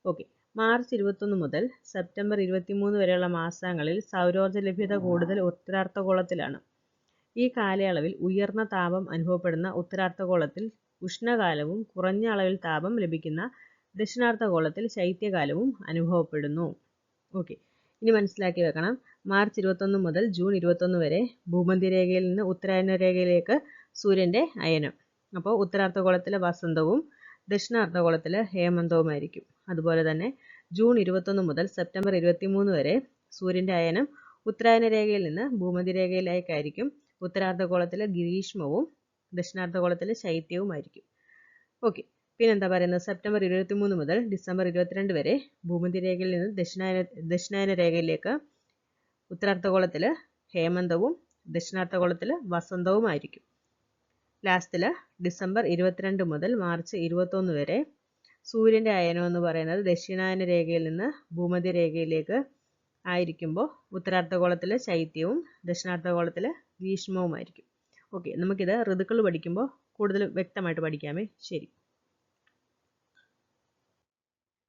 ഓക്കെ, മാർച്ച് 21 മുതൽ സെപ്റ്റംബർ 23 വരെയുള്ള മാസങ്ങളിൽ സൗരോർജ്ജ ലഭ്യത കൂടുതൽ ഉത്തരാർദ്ധഗോളത്തിലാണ്. ഈ കാലയളവിൽ ഉയർന്ന താപം അനുഭവപ്പെടുന്ന ഉത്തരാർദ്ധഗോളത്തിൽ ഉഷ്ണകാലവും കുറഞ്ഞ അളവിൽ താപം ലഭിക്കുന്ന ദക്ഷിണാർദ്ധഗോളത്തിൽ ശൈത്യകാലവും അനുഭവപ്പെടുന്നു. ഓക്കെ, ഇനി മനസ്സിലാക്കി വെക്കണം, മാർച്ച് 21 മുതൽ ജൂൺ 21 വരെ ഭൂമധ്യരേഖയിൽ നിന്ന് ഉത്തരായന രേഖയിലേക്ക് സൂര്യൻ്റെ അയനം. അപ്പോൾ ഉത്തരാർദ്ധഗോളത്തിലെ വസന്തവും ദക്ഷിണാർദ്ധഗോളത്തിലെ ഹേമന്തവുമായിരിക്കും. അതുപോലെ തന്നെ ജൂൺ 21 മുതൽ സെപ്റ്റംബർ 23 വരെ സൂര്യൻ്റെ അയനം ഉത്തരായന രേഖയിൽ നിന്ന് ഭൂമധ്യരേഖയിലേക്കായിരിക്കും. ഉത്തരാർദ്ധഗോളത്തിലെ ഗ്രീഷ്മവും ദക്ഷിണാർദ്ധഗോളത്തിലെ ശൈത്യവുമായിരിക്കും. ഓക്കെ, പിന്നെന്താ പറയുന്നത്, സെപ്റ്റംബർ 23 മുതൽ ഡിസംബർ 22 വരെ ഭൂമധ്യരേഖയിൽ നിന്ന് ദക്ഷിണായന രേഖയിലേക്ക് ഉത്തരാർദ്ധഗോളത്തിൽ ഹേമന്തവും ദക്ഷിണാർദ്ധഗോളത്തിൽ വസന്തവുമായിരിക്കും. ലാസ്റ്റിൽ ഡിസംബർ 22 മുതൽ മാർച്ച് 21 വരെ സൂര്യൻ്റെ അയനം എന്ന് പറയുന്നത് ദക്ഷിണായന രേഖയിൽ നിന്ന് ഭൂമധ്യരേഖയിലേക്ക് ആയിരിക്കുമ്പോൾ ഉത്തരാർദ്ധഗോളത്തിൽ ശൈത്യവും ദക്ഷിണാർദ്ധഗോളത്തിൽ ഗ്രീഷ്മവുമായിരിക്കും. ഓക്കെ, നമുക്കിത് ഋതുക്കൾ പഠിക്കുമ്പോൾ കൂടുതൽ വ്യക്തമായിട്ട് പഠിക്കാമേ. ശരി,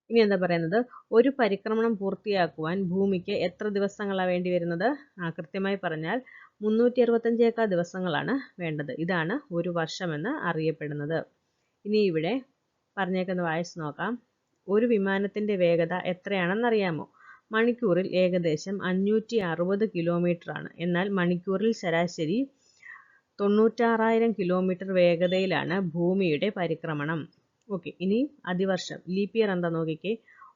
ഇനി എന്താ പറയുന്നത്, ഒരു പരിക്രമണം പൂർത്തിയാക്കുവാൻ ഭൂമിക്ക് എത്ര ദിവസങ്ങളാണ് വേണ്ടി വരുന്നത്? കൃത്യമായി പറഞ്ഞാൽ 365 ദിവസങ്ങളാണ് വേണ്ടത്. ഇതാണ് ഒരു വർഷമെന്ന് അറിയപ്പെടുന്നത്. ഇനി ഇവിടെ പറഞ്ഞേക്കുന്ന വായിച്ച് നോക്കാം. ഒരു വിമാനത്തിൻ്റെ വേഗത എത്രയാണെന്നറിയാമോ? മണിക്കൂറിൽ ഏകദേശം 560 കിലോമീറ്റർ ആണ്. എന്നാൽ മണിക്കൂറിൽ ശരാശരി 96,000 കിലോമീറ്റർ വേഗതയിലാണ് ഭൂമിയുടെ പരിക്രമണം. ഓക്കെ, ഇനി അതിവർഷം, ലീപ് ഇയർ എന്താ നോക്കിക്കേ.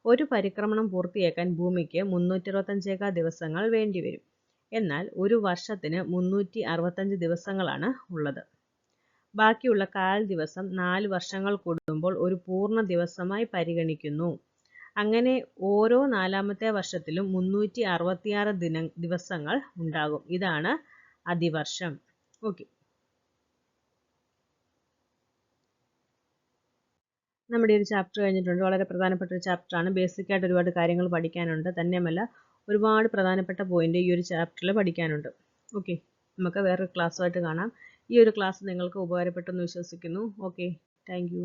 ഒരു പരിക്രമണം പൂർത്തിയാക്കാൻ ഭൂമിക്ക് 365 ദിവസങ്ങൾ വേണ്ടിവരും. എന്നാൽ ഒരു വർഷത്തിന് 365 ദിവസങ്ങളാണ് ഉള്ളത്. ബാക്കിയുള്ള 1/4 ദിവസം 4 വർഷങ്ങൾ കൂടുമ്പോൾ ഒരു പൂർണ്ണ ദിവസമായി പരിഗണിക്കുന്നു. അങ്ങനെ ഓരോ 4ാമത്തെ വർഷത്തിലും 366 ദിവസങ്ങൾ ഉണ്ടാകും. ഇതാണ് അതിവർഷം. ഓക്കെ, നമ്മുടെ ഒരു ചാപ്റ്റർ കഴിഞ്ഞിട്ടുണ്ട്. വളരെ പ്രധാനപ്പെട്ട ഒരു ചാപ്റ്ററാണ്. ബേസിക്കായിട്ട് ഒരുപാട് കാര്യങ്ങൾ പഠിക്കാനുണ്ട്. തന്നെയുമല്ല ഒരുപാട് പ്രധാനപ്പെട്ട പോയിന്റ് ഈ ഒരു ചാപ്റ്ററിൽ പഠിക്കാനുണ്ട്. ഓക്കെ, നമുക്ക് വേറൊരു ക്ലാസ്സുമായിട്ട് കാണാം. ഈ ഒരു ക്ലാസ് നിങ്ങൾക്ക് ഉപകാരപ്പെട്ടെന്ന് വിശ്വസിക്കുന്നു. Okay, thank you.